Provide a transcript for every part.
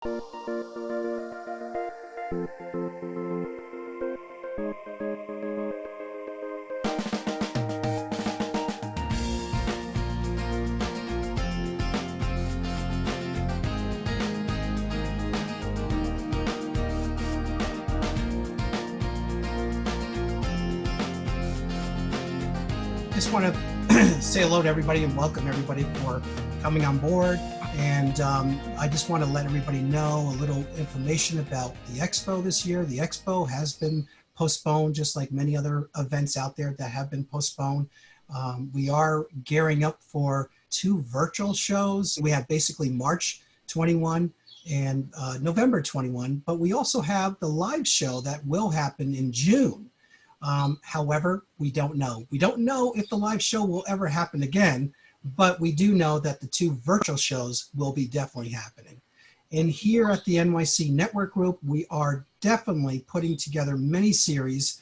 Just want to say hello to everybody and welcome everybody for coming on board. And I just want to let everybody know a little information about the Expo this year. The Expo has been postponed, just like many other events out there that have been postponed. We are gearing up for 2 virtual shows. We have basically March 21 and November 21, but we also have the live show that will happen in June. However, we don't know. We don't know if the live show will ever happen again, but we do know that the 2 virtual shows will be definitely happening. And here at the NYC Network Group, we are definitely putting together many series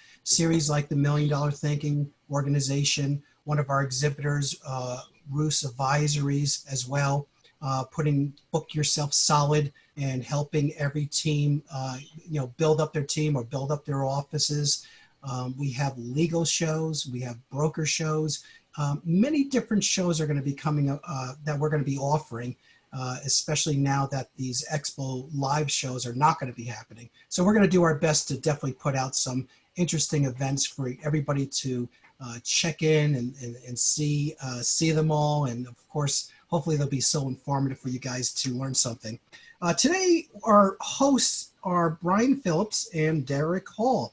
like the $1 Million Thinking Organization, one of our exhibitors, Roos Advisories as well, putting Book Yourself Solid and helping every team, build up their team or build up their offices. We have legal shows, we have broker shows. Many different shows are going to be coming that we're going to be offering, especially now that these Expo live shows are not going to be happening. So we're going to do our best to definitely put out some interesting events for everybody to check in and see them all. And of course, hopefully they'll be so informative for you guys to learn something. Today, our hosts are Brian Phillips and Derek Hall.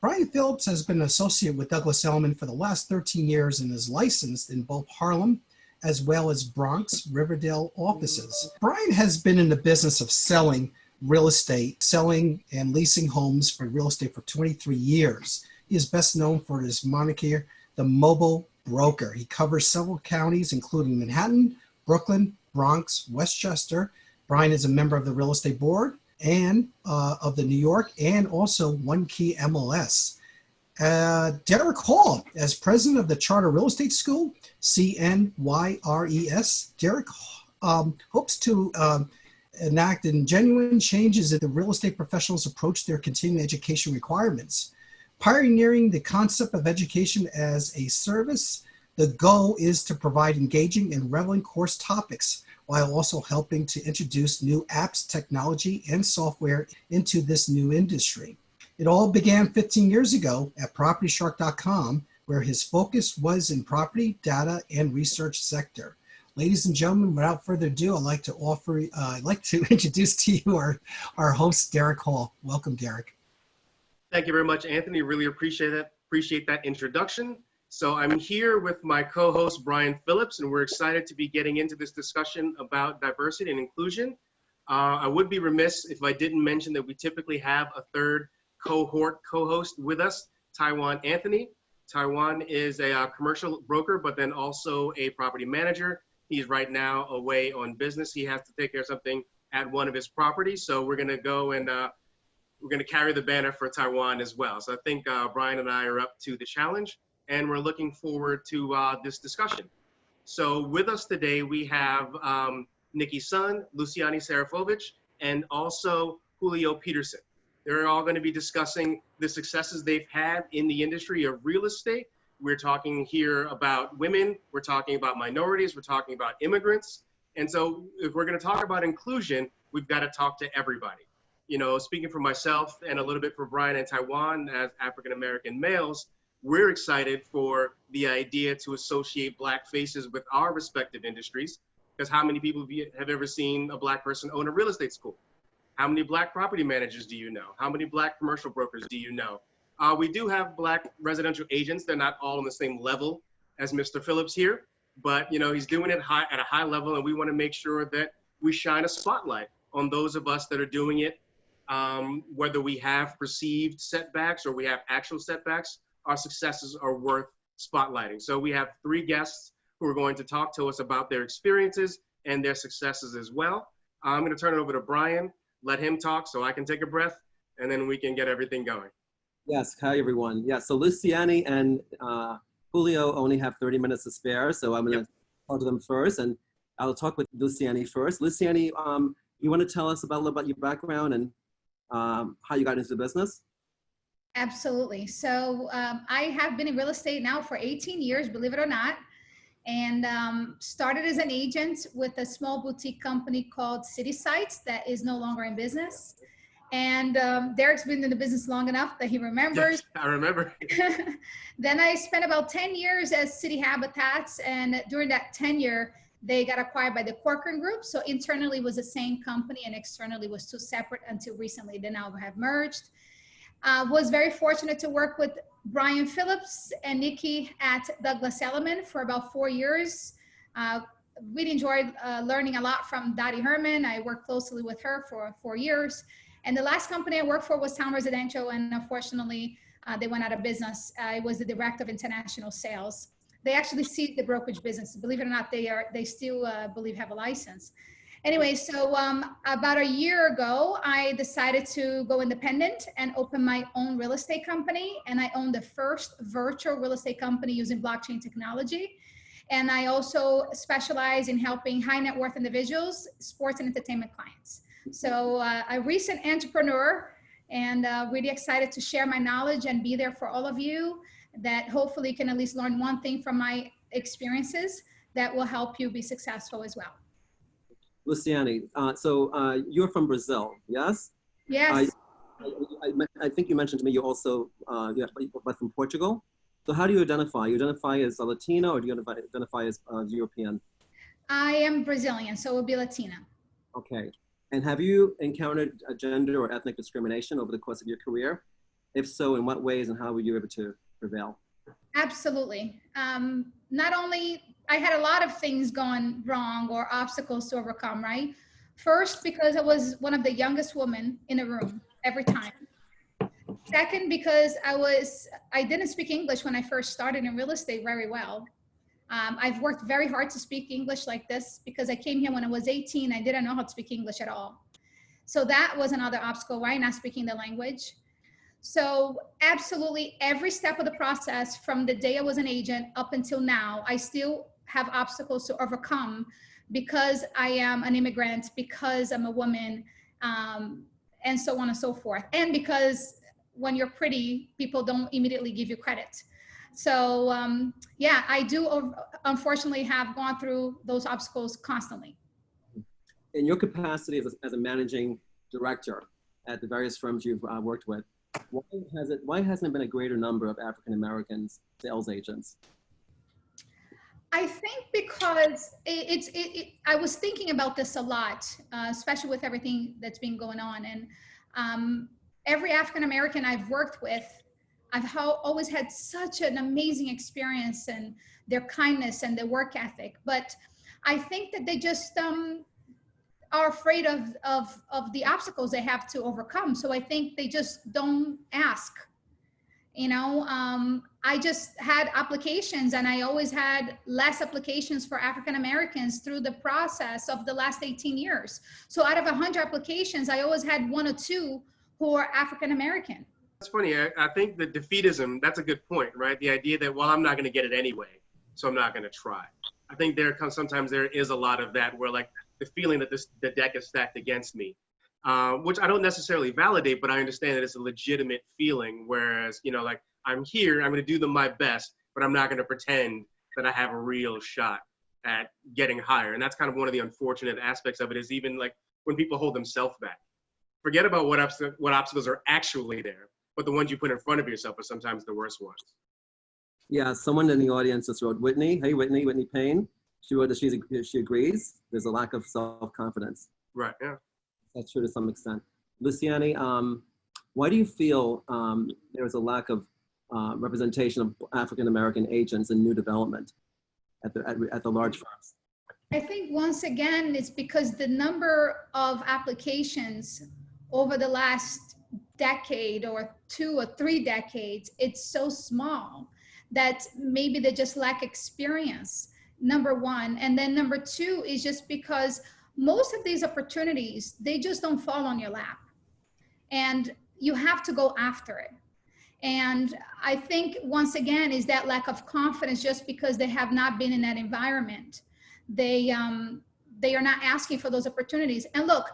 Brian Phillips has been an associate with Douglas Elliman for the last 13 years and is licensed in both Harlem as well as Bronx, Riverdale offices. Brian has been in the business of selling real estate, selling and leasing homes for real estate for 23 years. He is best known for his moniker, the Mobile Broker. He covers several counties, including Manhattan, Brooklyn, Bronx, Westchester. Brian is a member of the Real Estate Board and of the New York and also One Key MLS. Derek Hall, as president of the Charter Real Estate School, CNYRES, Derek hopes to enact genuine changes in the real estate professionals' approach their continuing education requirements. Pioneering the concept of education as a service, the goal is to provide engaging and relevant course topics while also helping to introduce new apps, technology, and software into this new industry. It all began 15 years ago at PropertyShark.com, where his focus was in property, data, and research sector. Ladies and gentlemen, without further ado, I'd like to introduce to you our host, Derek Hall. Welcome, Derek. Thank you very much, Anthony. Really appreciate that introduction. So I'm here with my co-host, Brian Phillips, and we're excited to be getting into this discussion about diversity and inclusion. I would be remiss if I didn't mention that we typically have a third cohort co-host with us, Tywan Anthony. Tywan is a commercial broker, but then also a property manager. He's right now away on business. He has to take care of something at one of his properties. So we're going to go and we're going to carry the banner for Tywan as well. So I think Brian and I are up to the challenge, and we're looking forward to this discussion. So with us today, we have Nikki Sun, Luciane Serifovic, and also Julio Peterson. They're all going to be discussing the successes they've had in the industry of real estate. We're talking here about women, we're talking about minorities, we're talking about immigrants. And so if we're going to talk about inclusion, we've got to talk to everybody. You know, speaking for myself and a little bit for Brian and Tywan as African-American males, we're excited for the idea to associate Black faces with our respective industries, because how many people have ever seen a Black person own a real estate school? How many Black property managers do you know? How many Black commercial brokers do you know? We do have Black residential agents. They're not all on the same level as Mr. Phillips here, but you know, he's doing it at a high level, and we want to make sure that we shine a spotlight on those of us that are doing it, whether we have perceived setbacks or we have actual setbacks. Our successes are worth spotlighting. So we have 3 guests who are going to talk to us about their experiences and their successes as well. I'm going to turn it over to Brian, let him talk so I can take a breath, and then we can get everything going. Yes, hi everyone. Yeah, so Luciane and Julio only have 30 minutes to spare, so I'm going to talk to them first, and I'll talk with Luciane first. Luciane, you want to tell us about a little about your background and how you got into the business? Absolutely. So I have been in real estate now for 18 years, believe it or not, and started as an agent with a small boutique company called City Sites that is no longer in business. And Derek's been in the business long enough that he remembers. Yes, I remember. Then I spent about 10 years as City Habitats, and during that tenure, they got acquired by the Corcoran Group. So internally was the same company and externally was two separate until recently. They now have merged. Was very fortunate to work with Brian Phillips and Nikki at Douglas Elliman for about 4 years. Really enjoyed learning a lot from Dottie Herman. I worked closely with her for 4 years. And the last company I worked for was Town Residential, and unfortunately, they went out of business. I was the director of international sales. They actually ceased the brokerage business. Believe it or not, they still believe have a license. Anyway, so about a year ago, I decided to go independent and open my own real estate company. And I own the first virtual real estate company using blockchain technology. And I also specialize in helping high net worth individuals, sports and entertainment clients. So a recent entrepreneur, and really excited to share my knowledge and be there for all of you that hopefully can at least learn one thing from my experiences that will help you be successful as well. Luciane, so you're from Brazil, yes? Yes. I think you mentioned to me you also you're from Portugal. So how do you identify? You identify as a Latino, or do you identify as European? I am Brazilian, so it would be Latina. Okay. And have you encountered gender or ethnic discrimination over the course of your career? If so, in what ways and how were you able to prevail? Absolutely. Not only, I had a lot of things going wrong or obstacles to overcome, right? First, because I was one of the youngest women in the room every time. Second, because I didn't speak English when I first started in real estate very well. I've worked very hard to speak English like this because I came here when I was 18. I didn't know how to speak English at all. So that was another obstacle, right? Not speaking the language. So absolutely every step of the process from the day I was an agent up until now, I still have obstacles to overcome because I am an immigrant, because I'm a woman, and so on and so forth. And because when you're pretty, people don't immediately give you credit. So yeah, I do unfortunately have gone through those obstacles constantly. In your capacity as a managing director at the various firms you've worked with, why hasn't it been a greater number of African Americans sales agents? I think because I was thinking about this a lot, especially with everything that's been going on. And every African American I've worked with, I've always had such an amazing experience and their kindness and their work ethic. But I think that they just are afraid of the obstacles they have to overcome. So I think they just don't ask. You know, I just had applications, and I always had less applications for African Americans through the process of the last 18 years. So out of 100 applications, I always had 1 or 2 who are African American. That's funny. I think the defeatism, that's a good point, right? The idea that, well, I'm not going to get it anyway, so I'm not going to try. I think sometimes there is a lot of that where, like, the feeling that the deck is stacked against me, which I don't necessarily validate, but I understand that it's a legitimate feeling. Whereas, you know, like, I'm here, I'm going to do my best, but I'm not going to pretend that I have a real shot at getting higher. And that's kind of one of the unfortunate aspects of it, is even like when people hold themselves back. Forget about what obstacles are actually there, but the ones you put in front of yourself are sometimes the worst ones. Yeah, someone in the audience just wrote, Whitney. Hey, Whitney Payne. She wrote that she agrees. There's a lack of self-confidence. Right, yeah. That's true to some extent. Luciane, why do you feel there's a lack of representation of African-American agents in new development at the large firms? I think once again, it's because the number of applications over the last decade or 2 or 3 decades, it's so small that maybe they just lack experience, number one. And then number 2 is just because most of these opportunities, they just don't fall on your lap. And you have to go after it. And I think once again is that lack of confidence, just because they have not been in that environment. They are not asking for those opportunities. And look,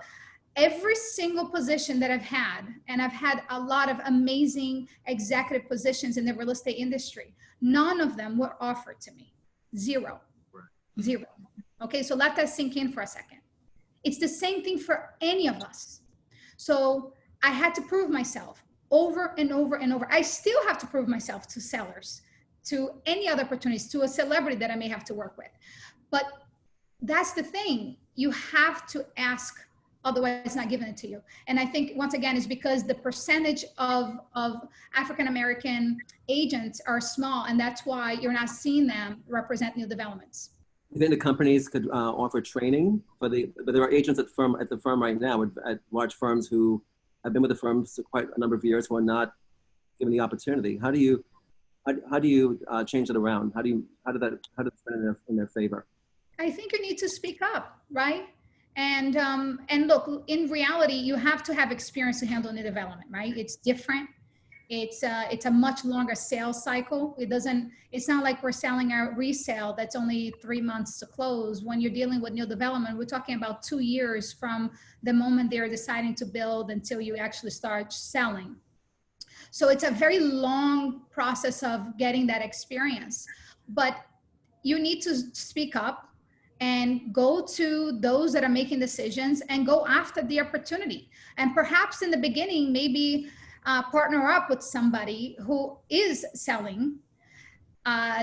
every single position that I've had, and I've had a lot of amazing executive positions in the real estate industry, none of them were offered to me. Zero. Zero. Okay, so let that sink in for a second. It's the same thing for any of us. So I had to prove myself over and over and over. I still have to prove myself to sellers, to any other opportunities, to a celebrity that I may have to work with. But that's the thing. You have to ask, otherwise it's not given it to you. And I think, once again, it's because the percentage of African-American agents are small, and that's why you're not seeing them represent new developments. You think the companies could offer training but there are agents at the firm right now, at large firms, who have been with the firm for quite a number of years, who are not given the opportunity. How do you change it around? How does it spin in their favor? I think you need to speak up, right? And look, in reality, you have to have experience to handle new development, right? It's different. It's a much longer sales cycle. It's not like we're selling our resale that's only 3 months to close. When you're dealing with new development, we're talking about 2 years from the moment they're deciding to build until you actually start selling. So it's a very long process of getting that experience, but you need to speak up and go to those that are making decisions and go after the opportunity. And perhaps in the beginning, maybe partner up with somebody who is selling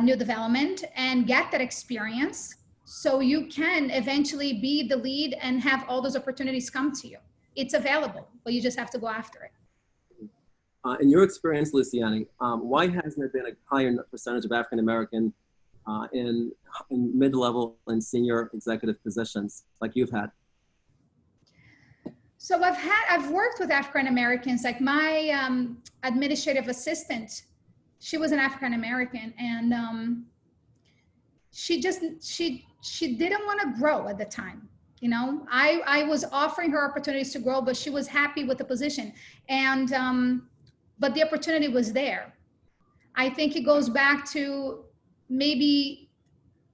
new development and get that experience, so you can eventually be the lead and have all those opportunities come to you. It's available, but you just have to go after it. In your experience, Luciane, why hasn't there been a higher percentage of African-American in mid-level and senior executive positions like you've had? So I've worked with African-Americans. Like my administrative assistant, she was an African-American, and she didn't want to grow at the time. You know, I was offering her opportunities to grow, but she was happy with the position. And but the opportunity was there. I think it goes back to maybe,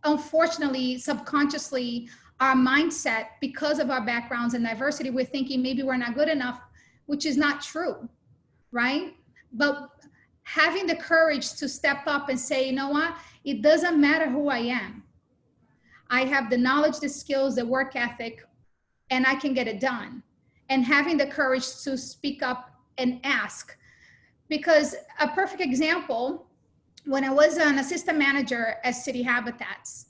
unfortunately, subconsciously, our mindset, because of our backgrounds and diversity, we're thinking maybe we're not good enough, which is not true, right? But having the courage to step up and say, you know what, it doesn't matter who I am. I have the knowledge, the skills, the work ethic, and I can get it done. And having the courage to speak up and ask. Because a perfect example, when I was an assistant manager at City Habitats,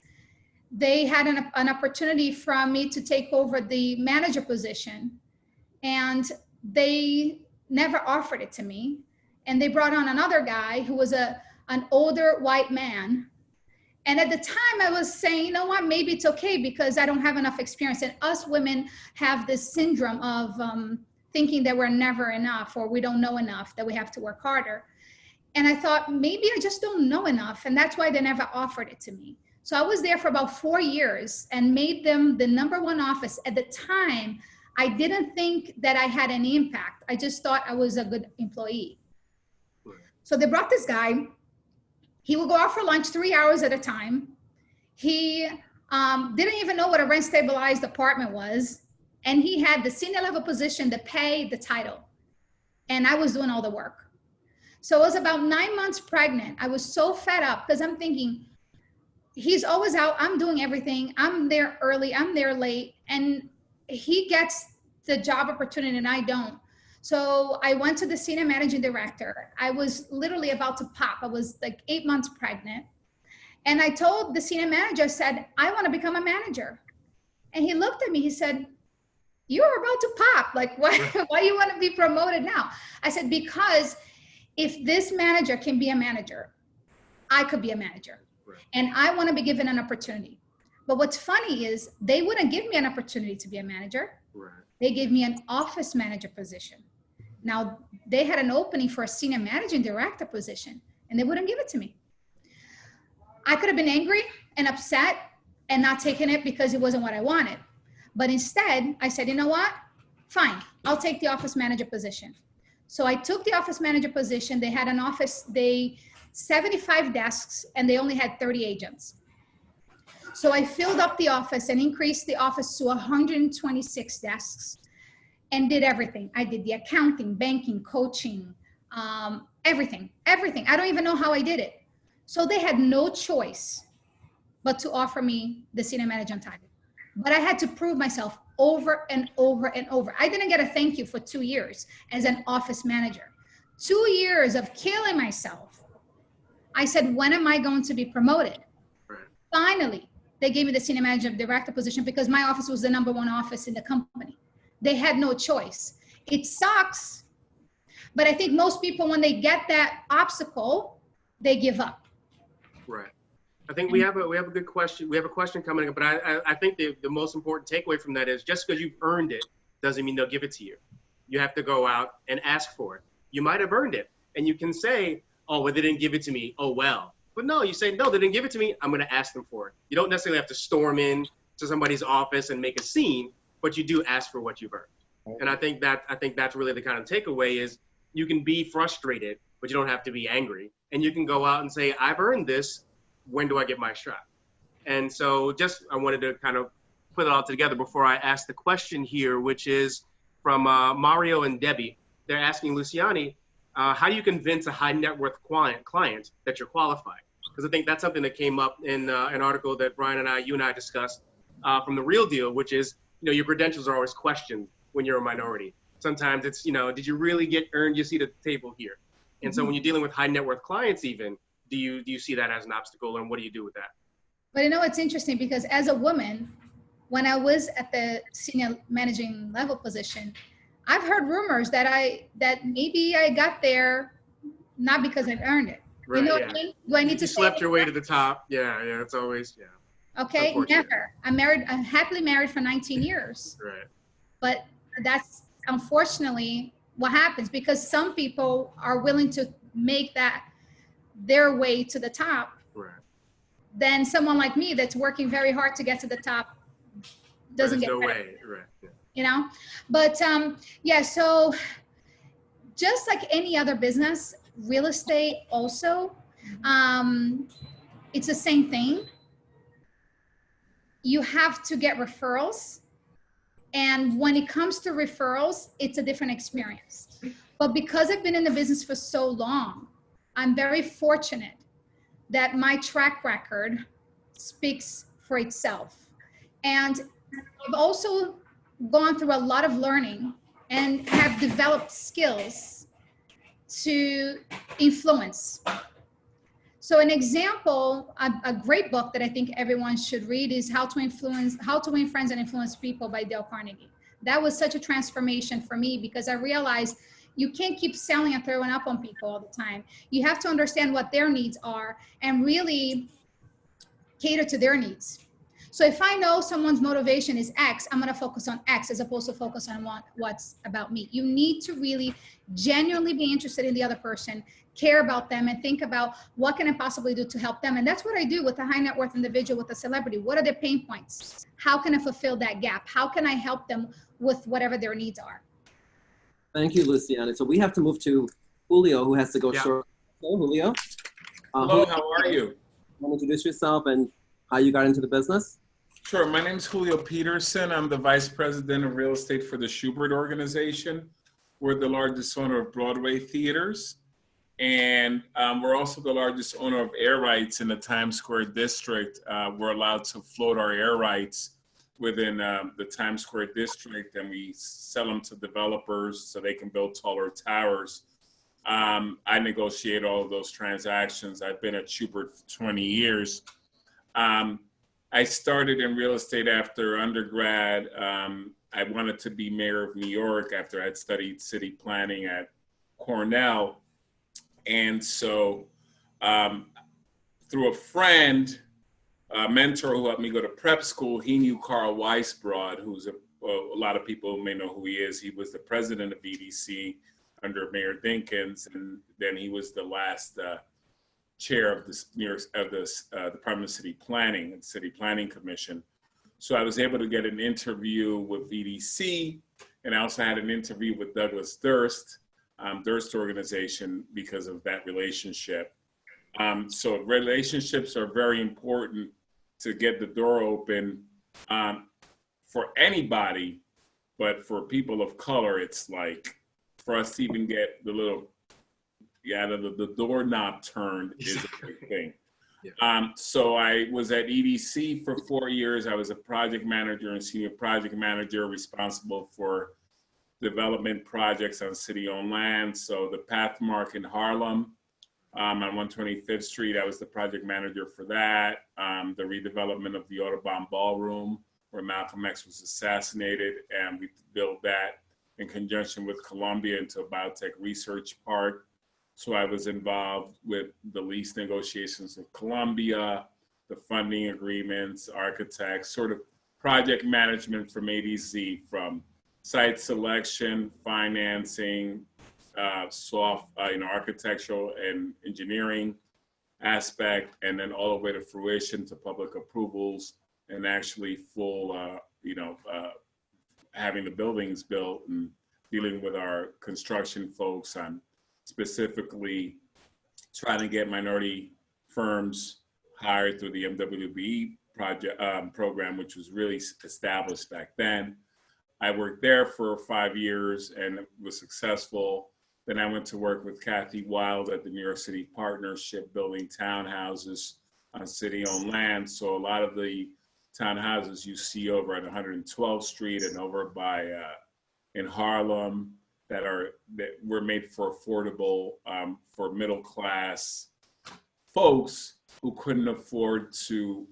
they had an opportunity from me to take over the manager position, and they never offered it to me. And they brought on another guy who was an older white man. And at the time I was saying, you know what, maybe it's okay because I don't have enough experience. And us women have this syndrome of thinking that we're never enough, or we don't know enough, that we have to work harder. And I thought, maybe I just don't know enough. And that's why they never offered it to me. So I was there for about 4 years and made them the #1 office. At the time, I didn't think that I had any impact. I just thought I was a good employee. So they brought this guy. He would go out for lunch 3 hours at a time. He didn't even know what a rent stabilized apartment was. And he had the senior level position, the pay, the title. And I was doing all the work. So I was about 9 months pregnant. I was so fed up because I'm thinking, he's always out. I'm doing everything. I'm there early. I'm there late. And he gets the job opportunity and I don't. So I went to the senior managing director. I was literally about to pop. I was like 8 months pregnant. And I told the senior manager, I said, I want to become a manager. And he looked at me, he said, you're about to pop. Like, why you want to be promoted now? I said, because if this manager can be a manager, I could be a manager. Right. And I want to be given an opportunity. But what's funny is they wouldn't give me an opportunity to be a manager. Right. They gave me an office manager position. Now, they had an opening for a senior managing director position, and they wouldn't give it to me. I could have been angry and upset and not taken it because it wasn't what I wanted. But instead, I said, you know what? Fine, I'll take the office manager position. So I took the office manager position. They had an office, 75 desks, and they only had 30 agents. So I filled up the office and increased the office to 126 desks. and did everything. I did the accounting, banking, coaching, everything. I don't even know how I did it. So they had no choice but to offer me the senior manager title. But I had to prove myself over and over and over. I didn't get a thank you for 2 years as an office manager. 2 years of killing myself. I said, when am I going to be promoted? Right. Finally, they gave me the senior manager director position because my office was the #1 office in the company. They had no choice. It sucks, but I think most people, when they get that obstacle, they give up. Right. I think we have a good question. We have a question coming up, but I think the most important takeaway from that is just because you've earned it doesn't mean they'll give it to you. You have to go out and ask for it. You might have earned it, and you can say, oh, well, they didn't give it to me. Oh, well. But no, you say, no, they didn't give it to me. I'm going to ask them for it. You don't necessarily have to storm in to somebody's office and make a scene, but you do ask for what you've earned. And I think that's really the kind of takeaway is you can be frustrated, but you don't have to be angry. And you can go out and say, I've earned this. When do I get my shot? And so I wanted to kind of put it all together before I ask the question here, which is from Mario and Debbie. They're asking Luciane, how do you convince a high net worth client that you're qualified? Because I think that's something that came up in an article that Brian and you and I discussed from The Real Deal, which is, your credentials are always questioned when you're a minority. Sometimes it's, did you really get earned your seat at the table here? And so when you're dealing with high net worth clients even, do you see that as an obstacle, and what do you do with that? But it's interesting because as a woman, when I was at the senior managing level position, I've heard rumors that maybe I got there not because I earned it. Right, What I mean? Do I need to slept your way to the top? Yeah, it's always, yeah. Okay, never. I'm happily married for 19 years. Right. But that's unfortunately what happens because some people are willing to make that their way to the top. Right. Then someone like me that's working very hard to get to the top doesn't get no credit. way. Right. Yeah. But so just like any other business, real estate also, it's the same thing. You have to get referrals. And when it comes to referrals, it's a different experience. But because I've been in the business for so long, I'm very fortunate that my track record speaks for itself. And I've also gone through a lot of learning and have developed skills to influence. So an example, a great book that I think everyone should read is How to Win Friends and Influence People by Dale Carnegie. That was such a transformation for me because I realized you can't keep selling and throwing up on people all the time. You have to understand what their needs are and really cater to their needs. So if I know someone's motivation is X, I'm going to focus on X as opposed to focus on what's about me. You need to really genuinely be interested in the other person, care about them, and think about what can I possibly do to help them. And that's what I do with a high net worth individual, with a celebrity. What are their pain points? How can I fulfill that gap? How can I help them with whatever their needs are? Thank you, Luciane. So we have to move to Julio, who has to go short. Hello, Julio. Hello, how are you? Want to introduce yourself and how you got into the business? Sure, my name is Julio Peterson. I'm the Vice President of Real Estate for the Shubert organization. We're the largest owner of Broadway theaters. And we're also the largest owner of air rights in the Times Square district. We're allowed to float our air rights within the Times Square district, and we sell them to developers so they can build taller towers. I negotiate all of those transactions. I've been at Shubert for 20 years. I started in real estate after undergrad. I wanted to be mayor of New York after I'd studied city planning at Cornell. And so through a friend, a mentor who helped me go to prep school, he knew Carl Weisbrod, who's a lot of people may know who he is. He was the president of EDC under Mayor Dinkins, and then he was the last chair of the New York Department of City Planning and City Planning Commission. So I was able to get an interview with VDC, and I also had an interview with Douglas Durst, Durst organization, because of that relationship. So relationships are very important to get the door open for anybody but for people of color, it's like, for us to even get the little, the doorknob turned is a big thing. Yeah. So I was at EDC for 4 years. I was a project manager and senior project manager responsible for development projects on city-owned land. So the Pathmark in Harlem on 125th Street, I was the project manager for that. The redevelopment of the Audubon Ballroom, where Malcolm X was assassinated, and we built that in conjunction with Columbia into a biotech research park. So I was involved with the lease negotiations with Columbia, the funding agreements, architects, sort of project management from A to Z, from site selection, financing, architectural and engineering aspect, and then all the way to fruition to public approvals and actually full, having the buildings built and dealing with our construction folks on specifically trying to get minority firms hired through the MWBE project program, which was really established back then. I worked there for 5 years and was successful. Then I went to work with Kathy Wild at the New York City Partnership, building townhouses on city-owned land. So a lot of the townhouses you see over at 112th Street and over by in Harlem that were made for affordable for middle class folks who couldn't afford to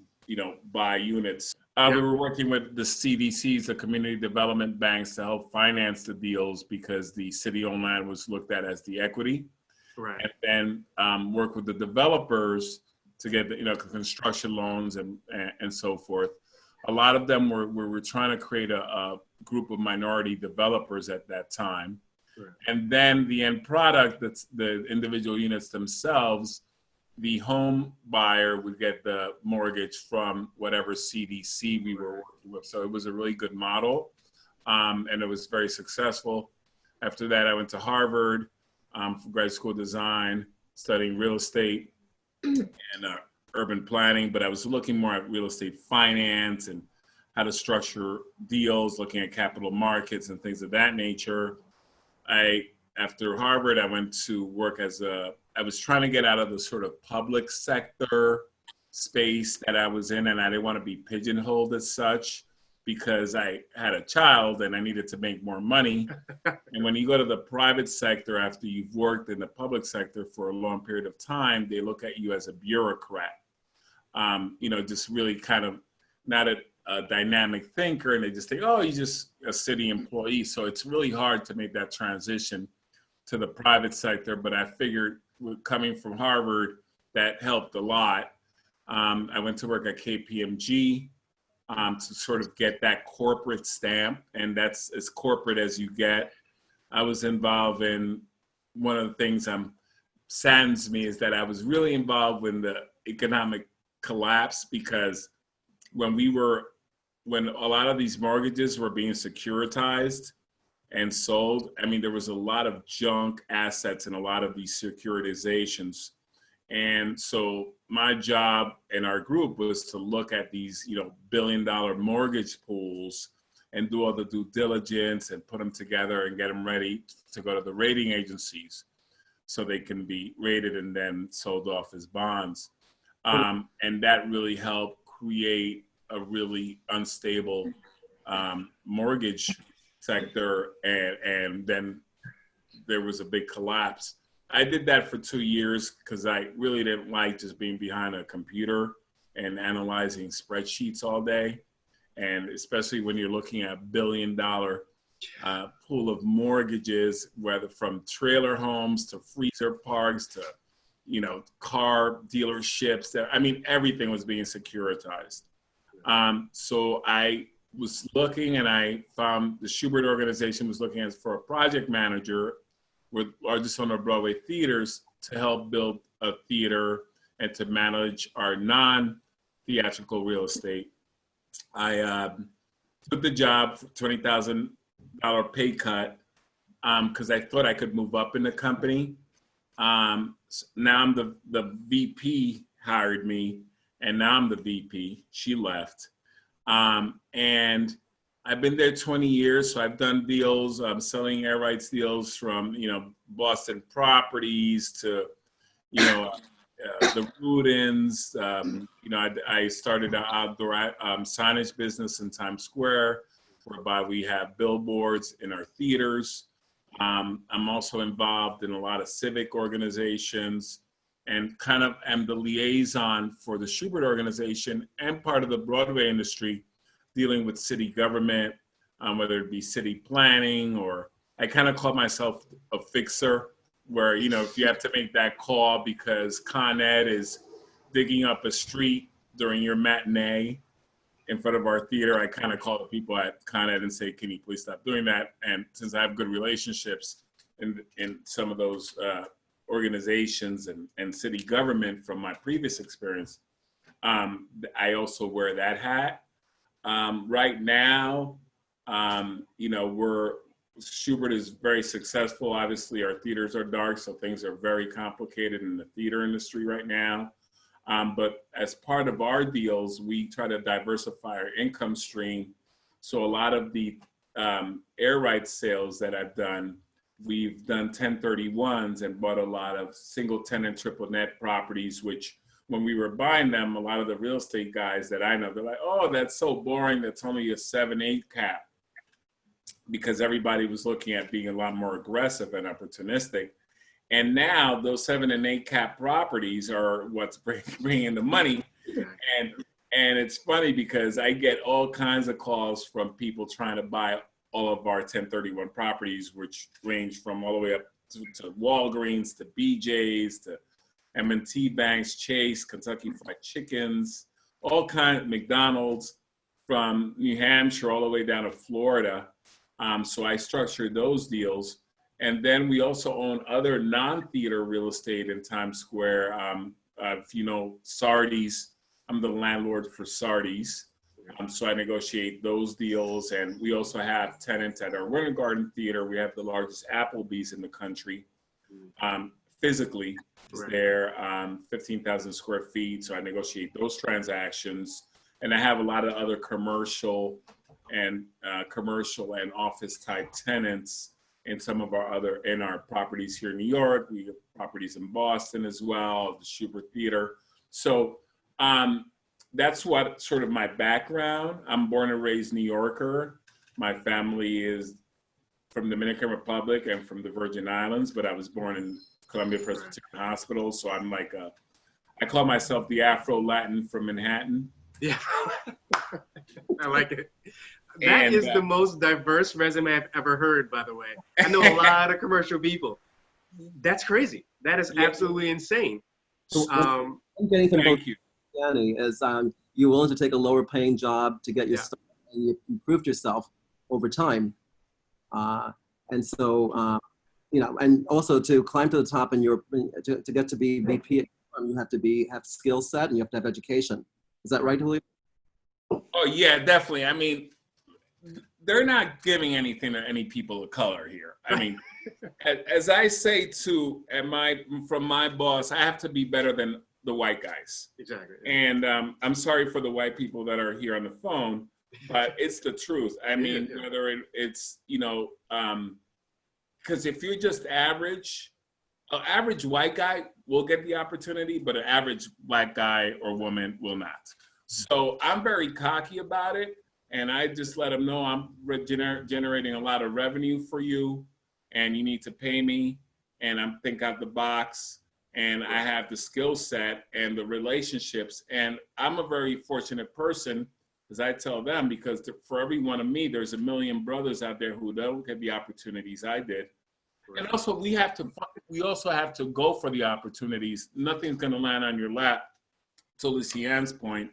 buy units. We were working with the CDCs, the community development banks, to help finance the deals because the city-owned land was looked at as the equity. Right. And then work with the developers to get the construction loans and so forth. A lot of them were trying to create a group of minority developers at that time. Right. And then the end product, that's the individual units themselves, the home buyer would get the mortgage from whatever CDC we were working with. So it was a really good model, and it was very successful. After that, I went to Harvard for grad school design, studying real estate and urban planning, but I was looking more at real estate finance and how to structure deals, looking at capital markets and things of that nature. After Harvard, I went to work I was trying to get out of the sort of public sector space that I was in, and I didn't want to be pigeonholed as such because I had a child and I needed to make more money. And when you go to the private sector after you've worked in the public sector for a long period of time, they look at you as a bureaucrat, just really kind of not a dynamic thinker, and they just think, oh, you're just a city employee. So it's really hard to make that transition to the private sector, but I figured coming from Harvard, that helped a lot. I went to work at KPMG to sort of get that corporate stamp, and that's as corporate as you get. I was involved in one of the things saddens me is that I was really involved in the economic collapse, because when a lot of these mortgages were being securitized and sold, I mean, there was a lot of junk assets in a lot of these securitizations. And so my job in our group was to look at these, billion-dollar mortgage pools and do all the due diligence and put them together and get them ready to go to the rating agencies so they can be rated and then sold off as bonds. And that really helped create a really unstable mortgage sector, and then there was a big collapse. I did that for 2 years because I really didn't like just being behind a computer and analyzing spreadsheets all day, and especially when you're looking at $1 billion pool of mortgages, whether from trailer homes to freezer parks to car dealerships. Everything was being securitized. So I was looking, and I found the Shubert organization was looking for a project manager with largest owner of Broadway theaters to help build a theater and to manage our non-theatrical real estate. I took the job for $20,000 pay cut because I thought I could move up in the company. Now I'm the VP hired me, and now I'm the VP. She left. And I've been there 20 years, so I've done deals, selling air rights deals from, Boston Properties to, the Rudins. I started an outdoor signage business in Times Square, whereby we have billboards in our theaters. I'm also involved in a lot of civic organizations and kind of am the liaison for the Shubert organization and part of the Broadway industry dealing with city government, whether it be city planning, or I kind of call myself a fixer, where, if you have to make that call because Con Ed is digging up a street during your matinee in front of our theater, I kind of call the people at Con Ed and say, can you please stop doing that? And since I have good relationships in some of those organizations and city government from my previous experience, I also wear that hat. Right now, Shubert is very successful. Obviously, our theaters are dark, so things are very complicated in the theater industry right now. But as part of our deals, we try to diversify our income stream. So a lot of the air rights sales that I've done, we've done 1031s and bought a lot of single tenant, triple net properties, which when we were buying them, a lot of the real estate guys that I know, they're like, oh, that's so boring. That's only a 7-8 cap, because everybody was looking at being a lot more aggressive and opportunistic. And now those 7 and 8 cap properties are what's bringing the money. And it's funny because I get all kinds of calls from people trying to buy all of our 1031 properties, which range from all the way up to Walgreens, to BJ's, to M&T Banks, Chase, Kentucky Fried Chickens, all kinds, McDonald's, from New Hampshire all the way down to Florida. So I structured those deals. And then we also own other non-theater real estate in Times Square. If you know Sardi's, I'm the landlord for Sardi's. So I negotiate those deals. And we also have tenants at our Winter Garden Theater. We have the largest Applebee's in the country. Physically, they're 15,000 square feet. So I negotiate those transactions. And I have a lot of other commercial and office type tenants in some of our properties here in New York. We have properties in Boston as well, the Shubert Theater. So that's what sort of my background. I'm born and raised New Yorker. My family is from the Dominican Republic and from the Virgin Islands, but I was born in Columbia Presbyterian Hospital. So I'm like I call myself the Afro-Latin from Manhattan. Yeah, I like it. That is the most diverse resume I've ever heard, by the way. I know a lot of commercial people. That's crazy. That is absolutely insane. I'm getting from Thank you. Luciane is you're willing to take a lower paying job to get your stuff, and you improved yourself over time. And so, and also to climb to the top and to get to be VP, you have to have skill set and you have to have education. Is that right, Julio? Oh yeah, definitely. I mean, they're not giving anything to any people of color here. I mean, as I say from my boss, I have to be better than the white guys. Exactly. And I'm sorry for the white people that are here on the phone, but it's the truth. I mean, whether it's, because if you're just average, an average white guy will get the opportunity, but an average black guy or woman will not. So I'm very cocky about it. And I just let them know I'm generating a lot of revenue for you and you need to pay me. And I'm think out the box and I have the skill set and the relationships. And I'm a very fortunate person, as I tell them, because for every one of me, there's a million brothers out there who don't get the opportunities I did. And also we also have to go for the opportunities. Nothing's going to land on your lap. To Luciane's point.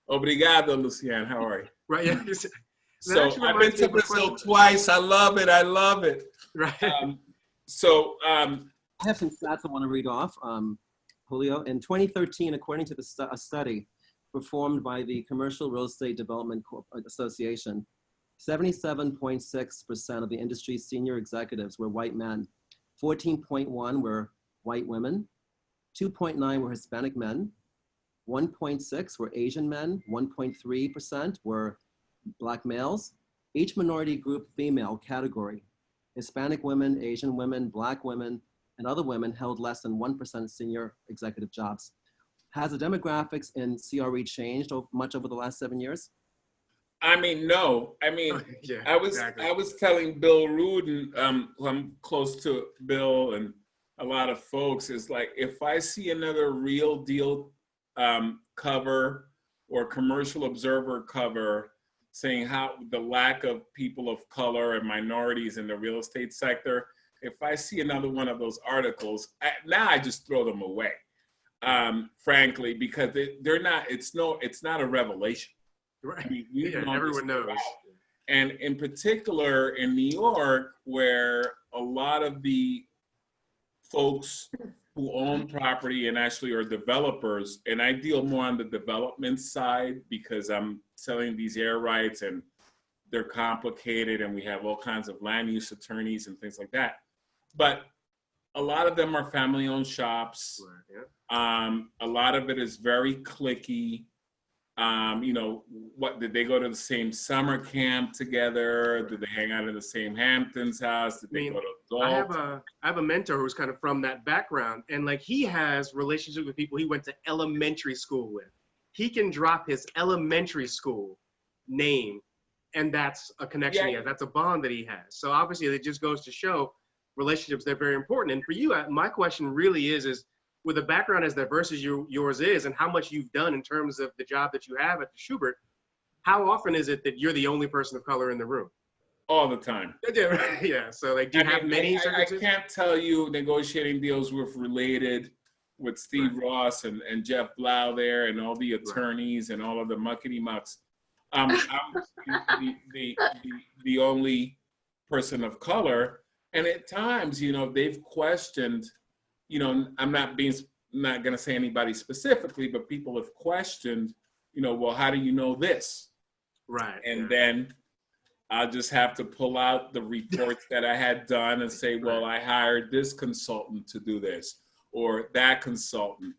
Obrigado, Luciane. How are you? Right. Yeah. So I've been to Brazil twice. I love it. I love it. Right. I have some stats I want to read off, Julio. In 2013, according to a study performed by the Commercial Real Estate Development Association, 77.6% of the industry's senior executives were white men, 14.1% were white women, 2.9% were Hispanic men, 1.6% were Asian men, 1.3% were Black males, Each minority group female category, Hispanic women, Asian women, Black women, and other women held less than 1% senior executive jobs. Has the demographics in CRE changed much over the last 7 years? I mean, no. I mean, Yeah, I exactly. was telling Bill Rudin, who I'm close to Bill and a lot of folks, is like, if I see another Real Deal cover or Commercial Observer cover saying how the lack of people of color and minorities in the real estate sector, if I see another one of those articles, now I just throw them away, frankly, because they're not. It's not a revelation. Right. I mean, Yeah, everyone knows. And in particular in New York, where a lot of the folks who own property and actually are developers, and I deal more on the development side because I'm selling these air rights and they're complicated and we have all kinds of land use attorneys and things like that. But a lot of them are family-owned shops. Right, yeah. A lot of it is very cliquey. You know, what did they go to the same summer camp together? Did they hang out in the same Hamptons house? Did they go to golf? I have a mentor who's kind of from that background, and like he has relationships with people he went to elementary school with. He can drop his elementary school name, and that's a connection he has. That's a bond that he has. So obviously, it just goes to show relationships, they're very important. And for you, my question really is with a background as diverse as yours is, and how much you've done in terms of the job that you have at the Shubert, how often is it that you're the only person of color in the room? All the time. Yeah. So like, do you have many circumstances? I can't tell you negotiating deals with Related, with Steve Ross and Jeff Blau there, and all the attorneys and all of the muckety mucks. I'm the only person of color, and at times, you know, they've questioned. You know, I'm not going to say anybody specifically, but people have questioned, you know, well, how do you know this? Right. And then I'll just have to pull out the reports that I had done and say, well, I hired this consultant to do this or that consultant.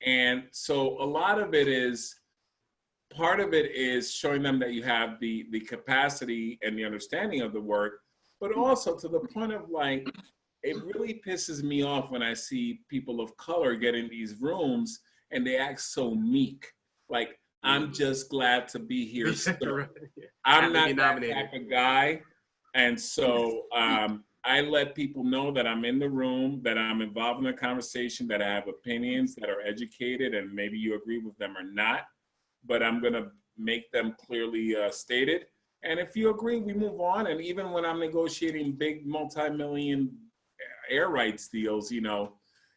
And so a lot of it is, part of it is showing them that you have the capacity and the understanding of the work, but also to the point of like, it really pisses me off when I see people of color get in these rooms and they act so meek. Like, I'm just glad to be here. I'm not that type of guy. And so I let people know that I'm in the room, that I'm involved in the conversation, that I have opinions that are educated, and maybe you agree with them or not, but I'm going to make them clearly stated. And if you agree, we move on. And even when I'm negotiating big multi-million air rights deals, you know,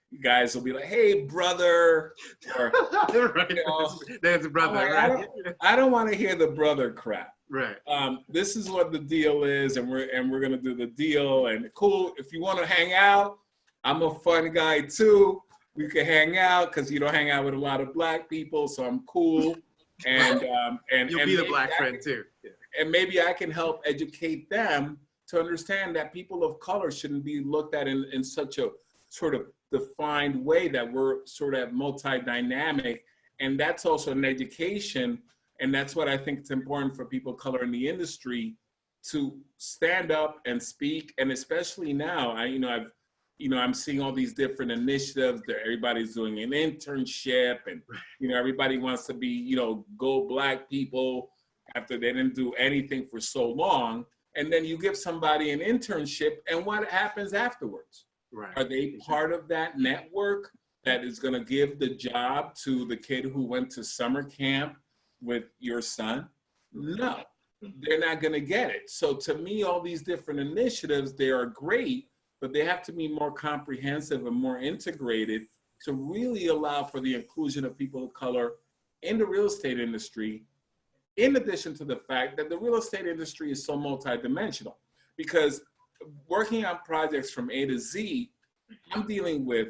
you guys will be like, hey, brother. Or, right. You know, There's a brother, like, right? I don't want to hear the brother crap. Right. This is what the deal is, and we're gonna do the deal. And cool, if you want to hang out, I'm a fun guy too. We can hang out because you don't hang out with a lot of black people, so I'm cool. And you'll be the black friend too. Yeah. And maybe I can help educate them to understand that people of color shouldn't be looked at in such a sort of defined way, that we're sort of multi-dynamic. And that's also an education. And that's what I think is important for people of color in the industry to stand up and speak. And especially now, I'm seeing all these different initiatives that everybody's doing an internship, and, you know, everybody wants to be, you know, go black people after they didn't do anything for so long. And then you give somebody an internship, and what happens afterwards? Right. Are they part of that network that is going to give the job to the kid who went to summer camp with your son? No, they're not going to get it. So to me, all these different initiatives, they are great, but they have to be more comprehensive and more integrated to really allow for the inclusion of people of color in the real estate industry, in addition to the fact that the real estate industry is so multidimensional. Because working on projects from A to Z, I'm dealing with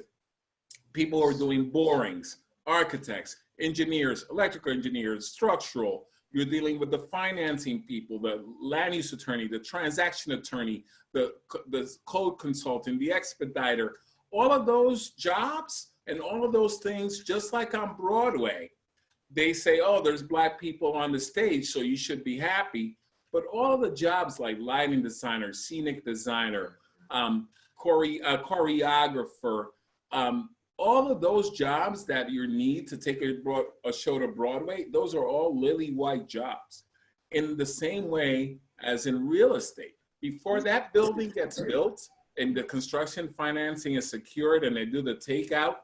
people who are doing borings, architects, engineers, electrical engineers, structural. You're dealing with the financing people, the land use attorney, the transaction attorney, the code consultant, the expediter. All of those jobs and all of those things, just like on Broadway, they say, oh, there's black people on the stage, so you should be happy. But all of the jobs like lighting designer, scenic designer, choreographer, all of those jobs that you need to take a show to Broadway, those are all lily white jobs. In the same way as in real estate. Before that building gets built and the construction financing is secured and they do the takeout,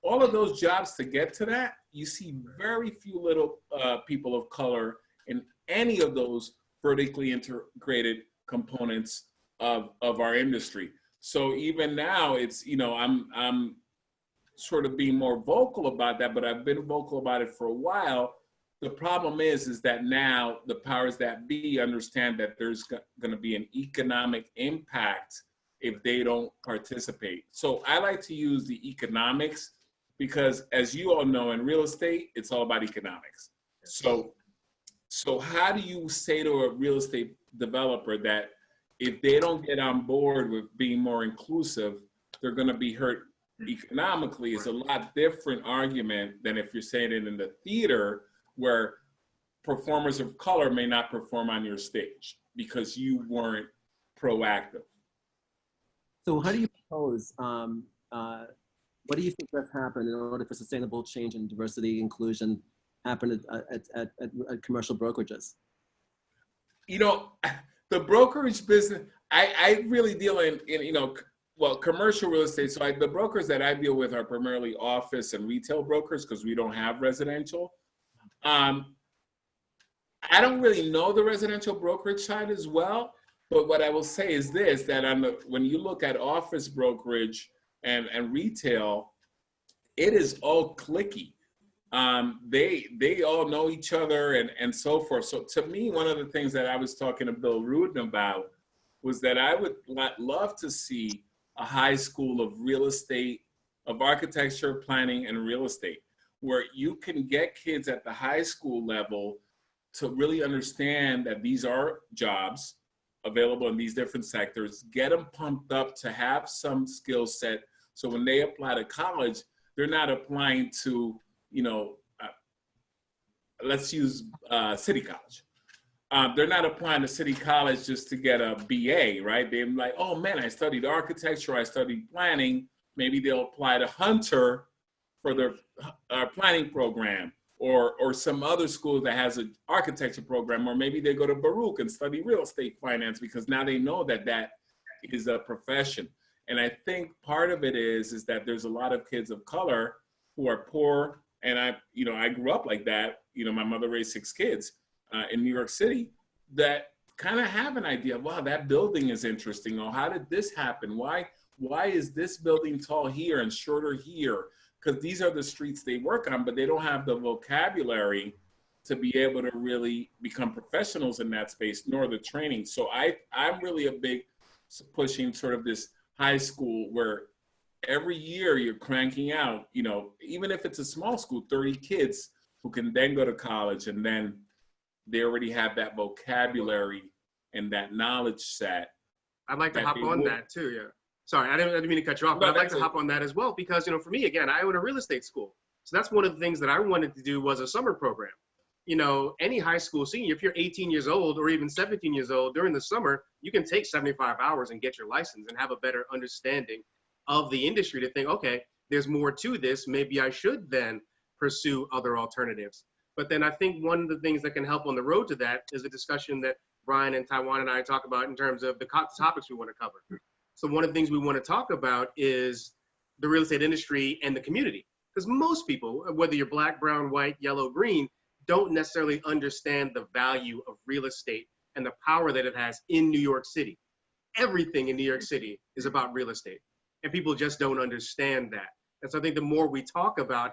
all of those jobs to get to that, you see very few little people of color in any of those vertically integrated components of our industry. So even now, it's, you know, I'm sort of being more vocal about that, but I've been vocal about it for a while. The problem is that now the powers that be understand that there's going to be an economic impact if they don't participate. So I like to use the economics because, as you all know, in real estate, it's all about economics. So how do you say to a real estate developer that if they don't get on board with being more inclusive, they're going to be hurt economically? Is a lot different argument than if you're saying it in the theater, where performers of color may not perform on your stage because you weren't proactive. So how do you propose, what do you think must happen in order for sustainable change and diversity inclusion happen at commercial brokerages? You know, the brokerage business, I really deal in you know, well, commercial real estate. So the brokers that I deal with are primarily office and retail brokers because we don't have residential. I don't really know the residential brokerage side as well, but what I will say is this, that when you look at office brokerage and retail, it is all cliquey. They all know each other and so forth. So to me, one of the things that I was talking to Bill Rudin about was that I would love to see a high school of real estate, of architecture, planning, and real estate, where you can get kids at the high school level to really understand that these are jobs available in these different sectors, get them pumped up to have some skill set. So when they apply to college, they're not applying to, you know, let's use City College. They're not applying to City College just to get a BA, right? They're like, oh man, I studied architecture, I studied planning. Maybe they'll apply to Hunter for their planning program, or some other school that has an architecture program, or maybe they go to Baruch and study real estate finance because now they know that that is a profession. And I think part of it is that there's a lot of kids of color who are poor, and I grew up like that. You know, my mother raised 6 kids in New York City that kind of have an idea, wow, that building is interesting, or how did this happen? Why is this building tall here and shorter here? Because these are the streets they work on, but they don't have the vocabulary to be able to really become professionals in that space, nor the training. So I'm really a big pushing sort of this high school where every year you're cranking out, you know, even if it's a small school, 30 kids who can then go to college, and then they already have that vocabulary and that knowledge set. I'd like to hop on that too, yeah. Sorry, I didn't mean to cut you off, but I'd like to hop on that as well because, you know, for me, again, I own a real estate school. So that's one of the things that I wanted to do was a summer program. You know, any high school senior, if you're 18 years old or even 17 years old, during the summer, you can take 75 hours and get your license and have a better understanding of the industry to think, okay, there's more to this. Maybe I should then pursue other alternatives. But then I think one of the things that can help on the road to that is the discussion that Brian and Tywan and I talk about in terms of the topics we want to cover. So one of the things we want to talk about is the real estate industry and the community. Because most people, whether you're black, brown, white, yellow, green, don't necessarily understand the value of real estate and the power that it has in New York City. Everything in New York City is about real estate, and people just don't understand that. And so I think the more we talk about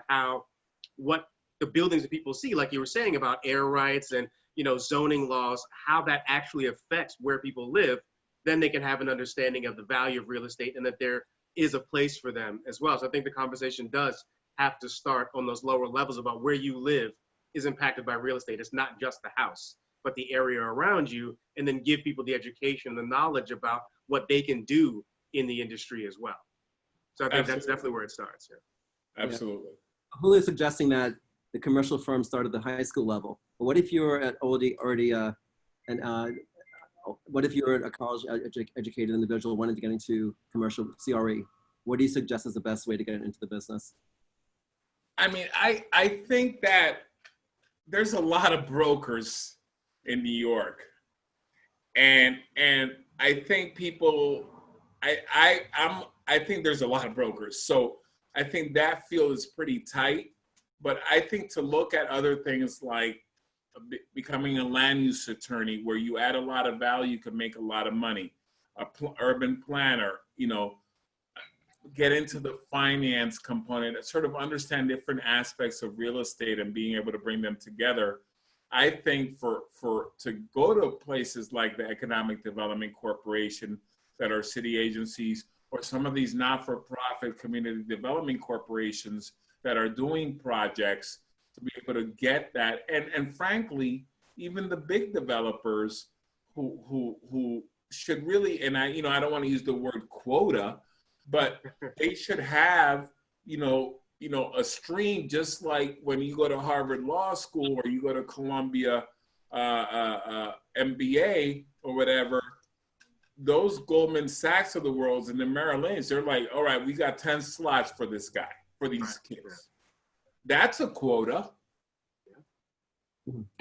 what the buildings that people see, like you were saying about air rights and, you know, zoning laws, how that actually affects where people live, then they can have an understanding of the value of real estate and that there is a place for them as well. So I think the conversation does have to start on those lower levels about where you live is impacted by real estate. It's not just the house, but the area around you, and then give people the education, the knowledge about what they can do in the industry as well. So I think that's definitely where it starts. Yeah. Absolutely. Yeah. Julio is suggesting that the commercial firms start at the high school level. But what if you're already And what if you're a college educated individual wanting to get into commercial CRE? What do you suggest is the best way to get into the business? I mean, I think that there's a lot of brokers in New York, and I think people, I think there's a lot of brokers. So I think that field is pretty tight. But I think to look at other things like becoming a land use attorney, where you add a lot of value, you can make a lot of money, urban planner, you know, get into the finance component, sort of understand different aspects of real estate and being able to bring them together. I think to go to places like the Economic Development Corporation that are city agencies, or some of these not-for-profit community development corporations that are doing projects, to be able to get that, and frankly, even the big developers who should really, and I don't want to use the word quota, but they should have, a stream, just like when you go to Harvard Law School or you go to Columbia MBA or whatever. Those Goldman Sachs of the world and the Merrill Lynch, they're like, all right, we got 10 slots for this guy, for these kids. That's a quota.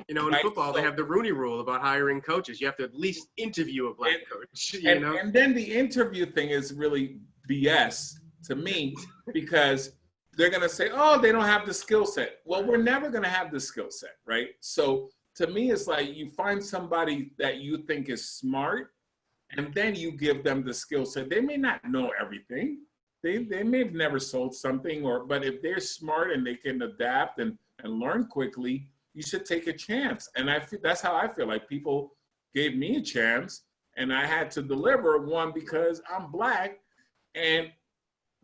In football, they have the Rooney Rule about hiring coaches. You have to at least interview a black coach. And then the interview thing is really BS to me, because they're going to say, oh, they don't have the skill set. Well, we're never going to have the skill set, right? So to me, it's like you find somebody that you think is smart, and then you give them the skill set. They may not know everything. They may have never sold something, but if they're smart and they can adapt and learn quickly, you should take a chance. And that's how I feel like people gave me a chance, and I had to deliver one because I'm black. And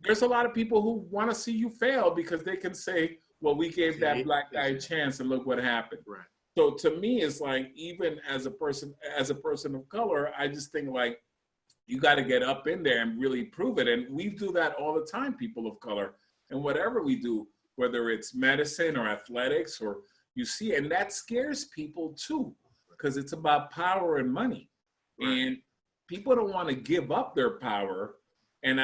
there's a lot of people who want to see you fail because they can say, well, we gave that black guy a chance and look what happened. Right. So to me, it's like, even as a person of color, I just think like, you got to get up in there and really prove it. And we do that all the time, people of color. And whatever we do, whether it's medicine or athletics, or you see, and that scares people too, because it's about power and money. Right. And people don't want to give up their power. And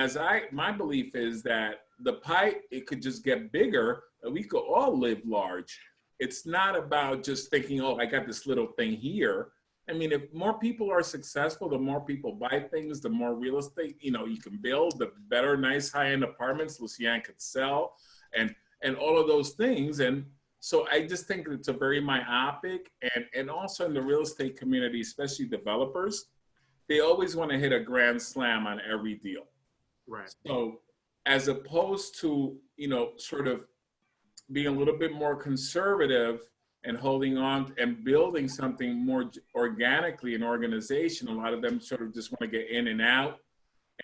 my belief is that the pie, it could just get bigger, and we could all live large. It's not about just thinking, oh, I got this little thing here. I mean, if more people are successful, the more people buy things, the more real estate, you can build, the better, nice high-end apartments Luciane could sell, and all of those things. And so I just think it's a very myopic, and also in the real estate community, especially developers, they always want to hit a grand slam on every deal. Right. So as opposed to, sort of being a little bit more conservative and holding on and building something more organically, an organization, a lot of them sort of just want to get in and out.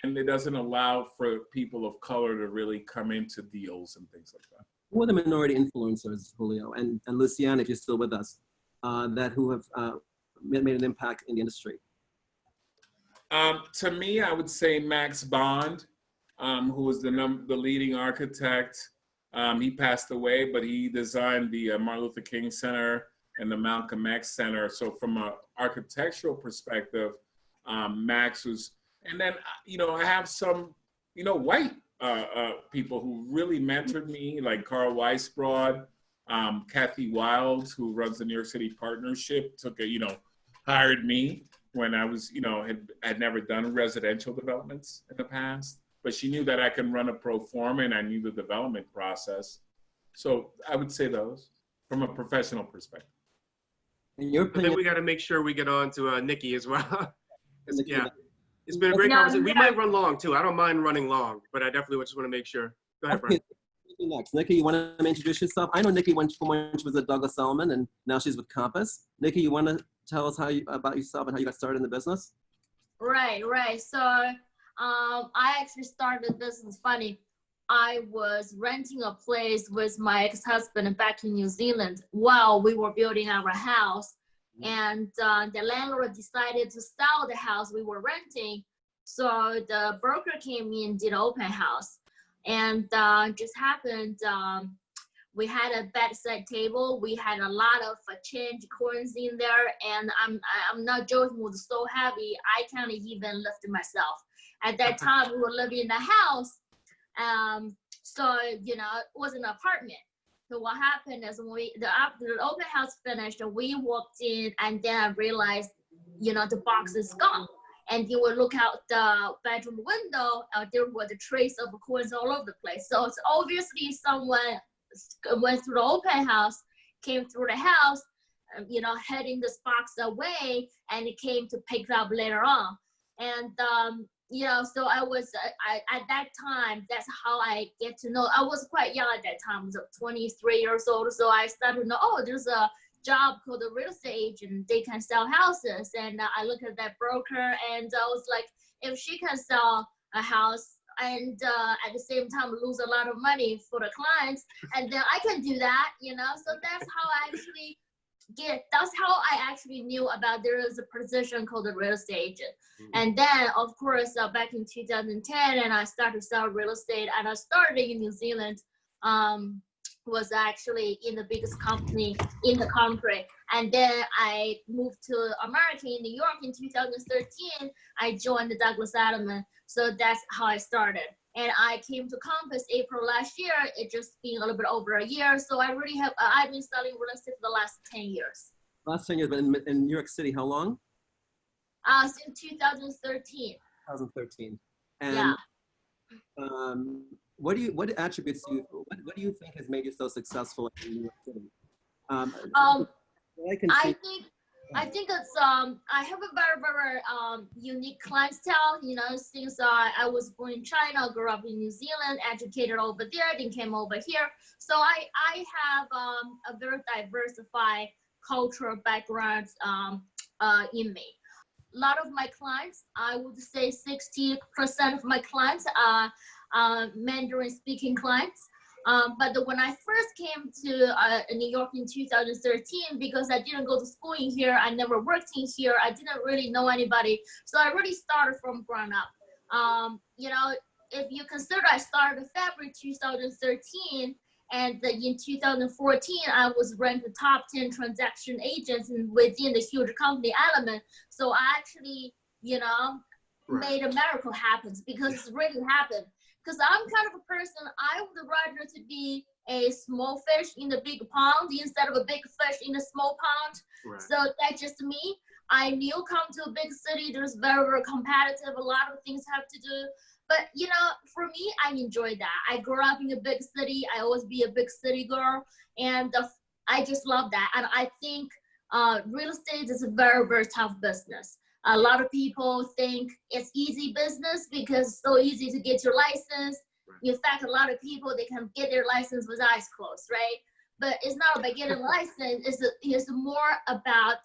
And it doesn't allow for people of color to really come into deals and things like that. Who are the minority influencers, Julio, and Luciane, if you're still with us, who have made an impact in the industry? To me, I would say Max Bond, who was the leading architect. He passed away, but he designed the Martin Luther King Center and the Malcolm X Center. So from an architectural perspective, Max was, and then, I have some, white people who really mentored me, like Carl Weisbrod, Kathy Wilds, who runs the New York City Partnership, hired me when I was, had never done residential developments in the past. But she knew that I can run a pro forma, and I knew the development process. So I would say those from a professional perspective. In your opinion, then we got to make sure we get on to Nikki as well. Nikki, yeah, it's been a great conversation. We might run long too. I don't mind running long, but I definitely just want to make sure. Go ahead, Brian. Next, Nikki, you want to introduce yourself? I know Nikki when she was at Douglas Elliman, and now she's with Compass. Nikki, you want to tell us about yourself and how you got started in the business? Right. So I actually started the business funny. I was renting a place with my ex-husband back in New Zealand while we were building our house. And the landlord decided to sell the house we were renting. So the broker came in, did an open house. And just happened, We had a bedside table. We had a lot of change coins in there, and I'm not joking. It was so heavy I can't even lift it myself. At that time, we were living in the house, so you know it was an apartment. So what happened is after the open house finished, we walked in, and then I realized, you know, the box is gone. And you would look out the bedroom window, there were the trace of coins all over the place. So it's obviously someone went through the open house, came through the house, you know, heading this box away, and it came to pick up later on. And you know, so I was at that time, that's how I get to know. I was quite young at that time, I was 23 years old. So I started to know, oh, there's a job called a real estate agent. They can sell houses. And I looked at that broker, and I was like, if she can sell a house and at the same time lose a lot of money for the clients, and then I can do that, you know. So that's how I actually that's how I actually knew about there is a position called a real estate agent. And then of course back in 2010, and I started to sell real estate, and I started in New Zealand, was actually in the biggest company in the country. And then I moved to America in New York in 2013. I joined the Douglas Elliman. So that's how I started. And I came to Compass April last year. It just been a little bit over a year. So I really have, I've been selling real estate for the last 10 years. Last 10 years, but in New York City, how long? Since 2013. 2013. And Yeah. what attributes what do you think has made you so successful in New York City? I think it's I have a very unique clientele. You know, since I was born in China, grew up in New Zealand, educated over there, then came over here. So I have a very diversified cultural background in me. A lot of my clients, I would say 60% of my clients are Mandarin speaking clients. But when I first came to New York in 2013, because I didn't go to school in here, I never worked in here, I didn't really know anybody. So I really started from ground up. You know, if you consider I started in February 2013, and in 2014, I was ranked the top 10 transaction agents within the huge company Elliman. So I actually, you know, made a miracle happen, because it's really happened. Because I'm kind of a person, I would rather to be a small fish in the big pond instead of a big fish in a small pond. Right. So that's just me. I knew come to a big city, there's very competitive, a lot of things have to do. But, you know, for me, I enjoy that. I grew up in a big city. I always be a big city girl. And I just love that. And I think real estate is a very tough business. A lot of people think it's easy business because it's so easy to get your license. Right. In fact, a lot of people, they can get their license with eyes closed, right? But it's not about getting a license. It's more about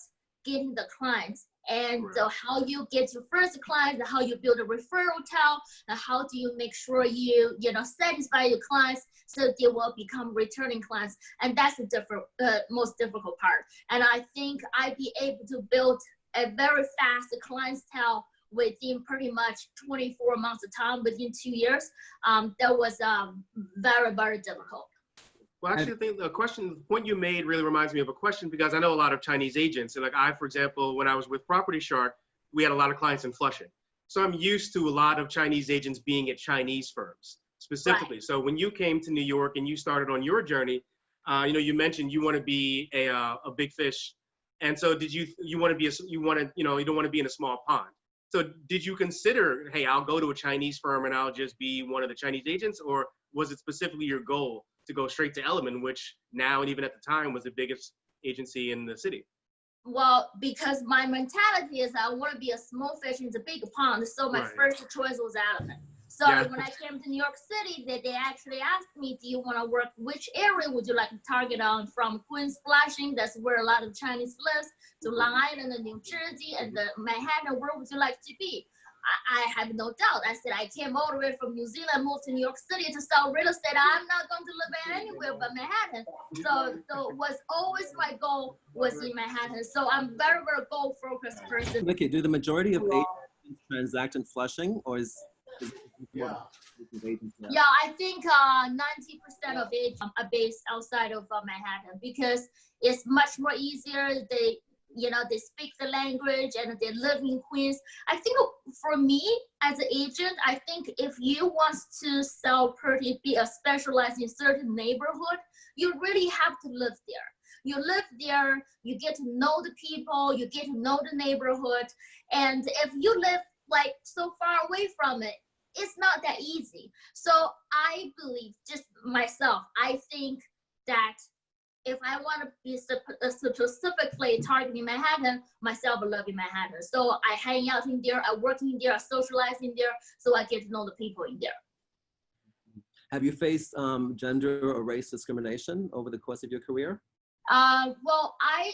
getting the clients. And how you get your first clients, how you build a referral tail, and how do you make sure you satisfy your clients so they will become returning clients. And that's the most difficult part. And I think I'd be able to build a very fast clientele within pretty much 24 months of time, within 2 years. That was very difficult. Well, actually, I think the point you made really reminds me of a question, because I know a lot of Chinese agents. And like for example, when I was with Property Shark, we had a lot of clients in Flushing. So I'm used to a lot of Chinese agents being at Chinese firms specifically. Right. So when you came to New York and you started on your journey, you know, you mentioned you want to be a big fish. And so you don't want to be in a small pond. So did you consider, hey, I'll go to a Chinese firm and I'll just be one of the Chinese agents? Or was it specifically your goal to go straight to Elliman, which now and even at the time was the biggest agency in the city? Well, because my mentality is I want to be a small fish in the big pond. So my first choice was Elliman. So when I came to New York City, they actually asked me, do you want to work, which area would you like to target on, from Queens, Flushing, that's where a lot of Chinese lives, to Long Island and New Jersey and the Manhattan, where would you like to be? I have no doubt. I said, I came all the way from New Zealand, moved to New York City to sell real estate. I'm not going to live anywhere but Manhattan. So was always my goal was in Manhattan. So I'm very goal-focused person. Nikki, do the majority of agents transact in Flushing, or is Yeah. Yeah, I think 90% of it are based outside of Manhattan because it's much more easier. They speak the language and they live in Queens. I think for me as an agent, I think if you want to sell property, be a specialized in certain neighborhood, you really have to live there. You live there, you get to know the people, you get to know the neighborhood. And if you live like so far away from it, it's not that easy. So I believe, just myself, I think that if I want to be specifically targeting Manhattan, myself I live in Manhattan. So I hang out in there, I work in there, I socialize in there, so I get to know the people in there. Have you faced gender or race discrimination over the course of your career? Well, I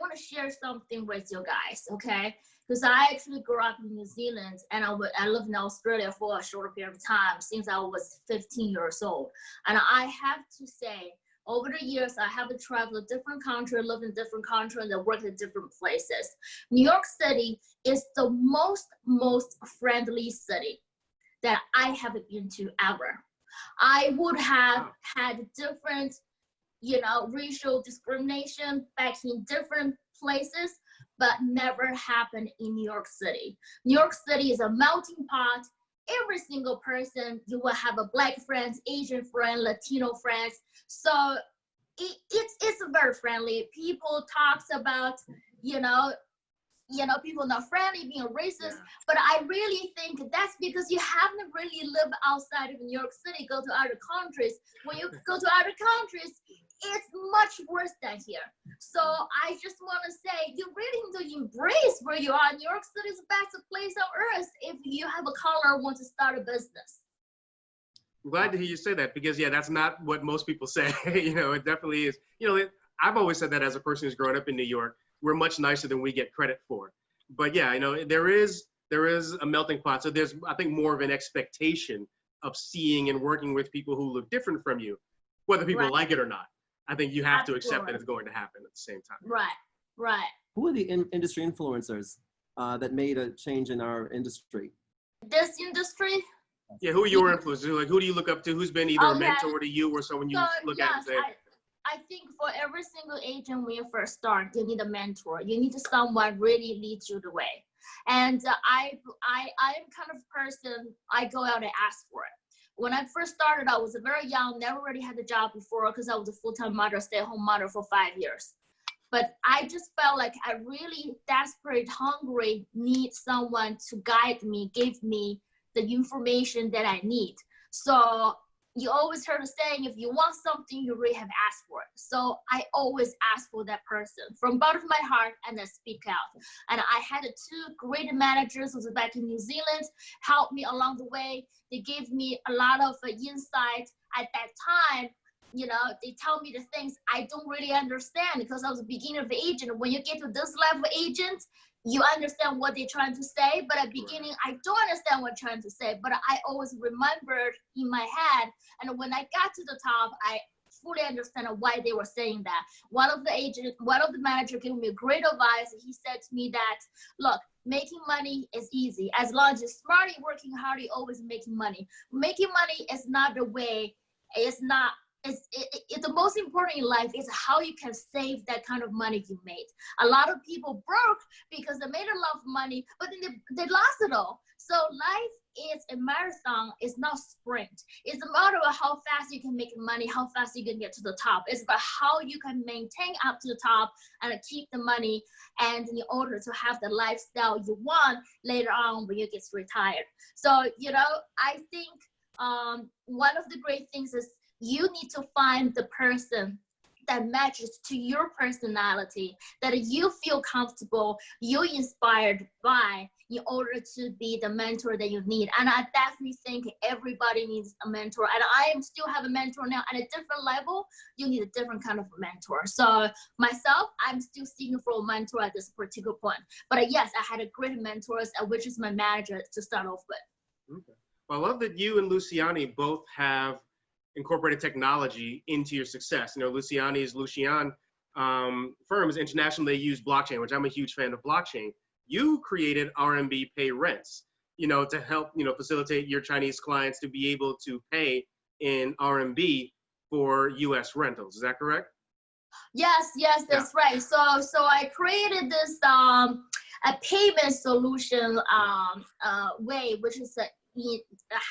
want to share something with you guys, okay? Because I actually grew up in New Zealand and I lived in Australia for a short period of time since I was 15 years old. And I have to say, over the years, I have to travel to different countries, live in different countries, and work in different places. New York City is the most friendly city that I have been to ever. I would have had different, racial discrimination back in different places, but never happened in New York City. New York City is a melting pot. Every single person, you will have a Black friends, Asian friend, Latino friends. So it's very friendly. People talks about, people not friendly, being racist, but I really think that's because you haven't really lived outside of New York City, go to other countries. When you go to other countries, it's much worse than here. So I just want to say, you really need to embrace where you are. New York City is the best place on earth if you have a color, want to start a business. I'm glad to hear you say that because that's not what most people say. It definitely is. I've always said that as a person who's grown up in New York, we're much nicer than we get credit for. But there is a melting pot. So there's, I think, more of an expectation of seeing and working with people who look different from you, whether people like it or not. I think you have to accept that it's going to happen at the same time. Right. Who are the industry influencers that made a change in our industry? This industry? Yeah, who are your influences? Like, who do you look up to? Who's been either a mentor to you or someone you look at and say? I think for every single agent when you first start, you need a mentor. You need someone really leads you the way. And I'm kind of person, I go out and ask for it. When I first started, I was very young, never really had a job before because I was a full-time mother, stay-at-home mother for 5 years. But I just felt like I really desperate, hungry, need someone to guide me, give me the information that I need. So you always heard the saying, if you want something, you really have asked for it. So I always ask for that person from bottom of my heart and then speak out. And I had 2 great managers who was back in New Zealand, helped me along the way. They gave me a lot of insight at that time. They tell me the things I don't really understand because I was a beginner of agent. When you get to this level of agent, you understand what they're trying to say, but at the beginning, I don't understand what they're trying to say, but I always remembered in my head. And when I got to the top, I fully understand why they were saying that. One of the manager gave me great advice. He said to me that, look, making money is easy. As long as you're smart, you're working hard, you're always making money. Making money is not the way, the most important in life is how you can save that kind of money you made. A lot of people broke because they made a lot of money, but then they lost it all. So life is a marathon, it's not sprint. It's a matter of how fast you can make money, how fast you can get to the top. It's about how you can maintain up to the top and keep the money, and in order to have the lifestyle you want later on when you get retired. So, I think one of the great things is you need to find the person that matches to your personality, that you feel comfortable, you're inspired by, in order to be the mentor that you need. And I definitely think everybody needs a mentor. And I still have a mentor now at a different level. You need a different kind of mentor. So myself, I'm still seeking for a mentor at this particular point. But yes, I had a great mentors, which is my manager to start off with. Okay. Well, I love that you and Luciane both have incorporated technology into your success. Luciane's Luxian firm is international. They use blockchain, which I'm a huge fan of blockchain. You created RMB Pay Rents. to help, facilitate your Chinese clients to be able to pay in RMB for US rentals. Is that correct? Yes, that's right. So I created this a payment solution way, which is a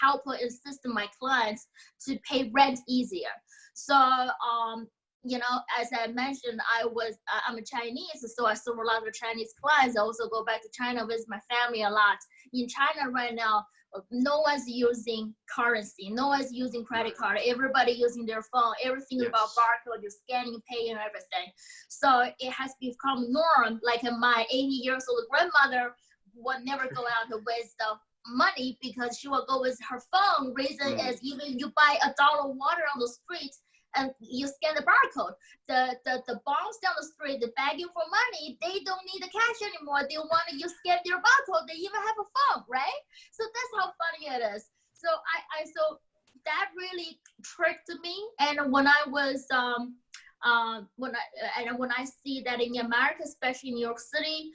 helper and assist my clients to pay rent easier. So as I mentioned, I'm a Chinese, so I serve a lot of Chinese clients. I also go back to China with my family a lot. In China right now, no one's using currency, no one's using credit card, everybody using their phone, everything about barcode, you're scanning, paying, everything. So it has become norm. Like my 80 years old grandmother would never go out with the money because she will go with her phone. Reason is even you buy $1 water on the street and you scan the barcode. The bombs down the street, the begging for money, they don't need the cash anymore. They want you scan their barcode. They even have a phone, right? So that's how funny it is. So so that really tricked me. And when I was when I see that in America, especially in New York City,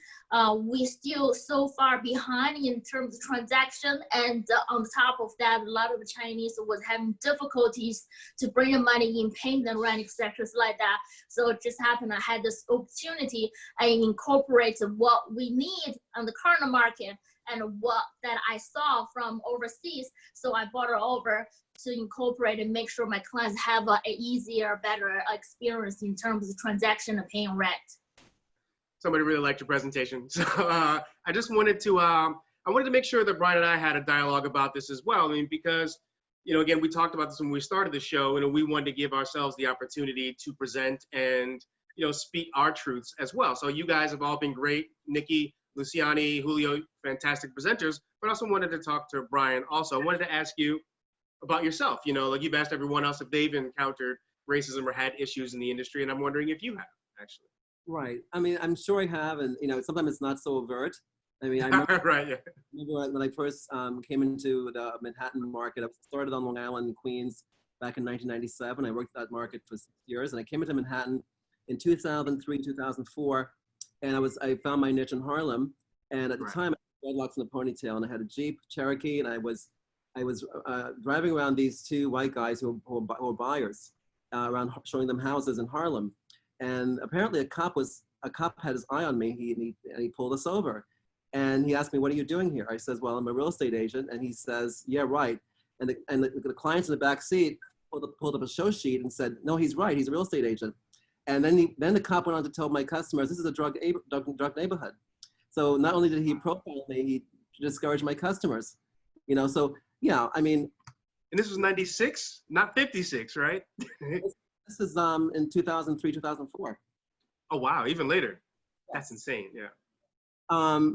we still so far behind in terms of transaction, and on top of that, a lot of the Chinese was having difficulties to bring the money in, paying the rent, etc. like that. So it just happened. I had this opportunity. I incorporated what we need on the current market and what that I saw from overseas. So I brought it over to incorporate and make sure my clients have an easier, better experience in terms of transaction and paying rent. Somebody really liked your presentation. So I just wanted to, I wanted to make sure that Brian and I had a dialogue about this as well. I mean, because, again, we talked about this when we started the show, we wanted to give ourselves the opportunity to present and, speak our truths as well. So you guys have all been great. Nikki, Luciane, Julio, fantastic presenters, but I also wanted to talk to Brian also. I wanted to ask you about yourself, like you've asked everyone else if they've encountered racism or had issues in the industry, and I'm wondering if you have, actually. Right. I mean, I'm sure I have, and sometimes it's not so overt. I mean, I remember, right, yeah. remember when I first came into the Manhattan market. I started on Long Island, Queens, back in 1997. I worked that market for 6 years, and I came into Manhattan in 2003, 2004, and I found my niche in Harlem. And at the time, I had dreadlocks and a ponytail, and I had a Jeep Cherokee, and I was driving around these two white guys who were buyers around showing them houses in Harlem. And apparently a cop had his eye on me, and he pulled us over. And he asked me, "What are you doing here?" I says, "Well, I'm a real estate agent." And he says, "Yeah, right." And the clients in the back seat pulled up a show sheet and said, "No, he's right. He's a real estate agent." And then the cop went on to tell my customers, "This is a drug neighborhood." So not only did he profile me, he discouraged my customers. So yeah, I mean. And this was 96, not 56, right? This is in 2003, 2004. Oh, wow, even later. That's insane, yeah. I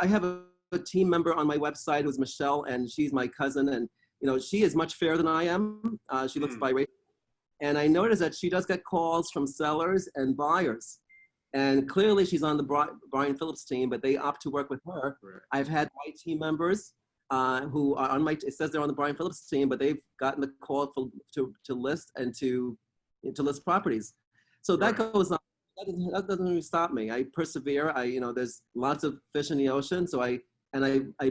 have a team member on my website who's Michelle, and she's my cousin, and she is much fairer than I am. She looks biracial, and I noticed that she does get calls from sellers and buyers, and clearly she's on the Brian Phillips team, but they opt to work with her. Right. I've had white team members who are on it says they're on the Brian Phillips team, but they've gotten the call to list and to list properties. So that goes on. That doesn't really stop me. I persevere. There's lots of fish in the ocean. So I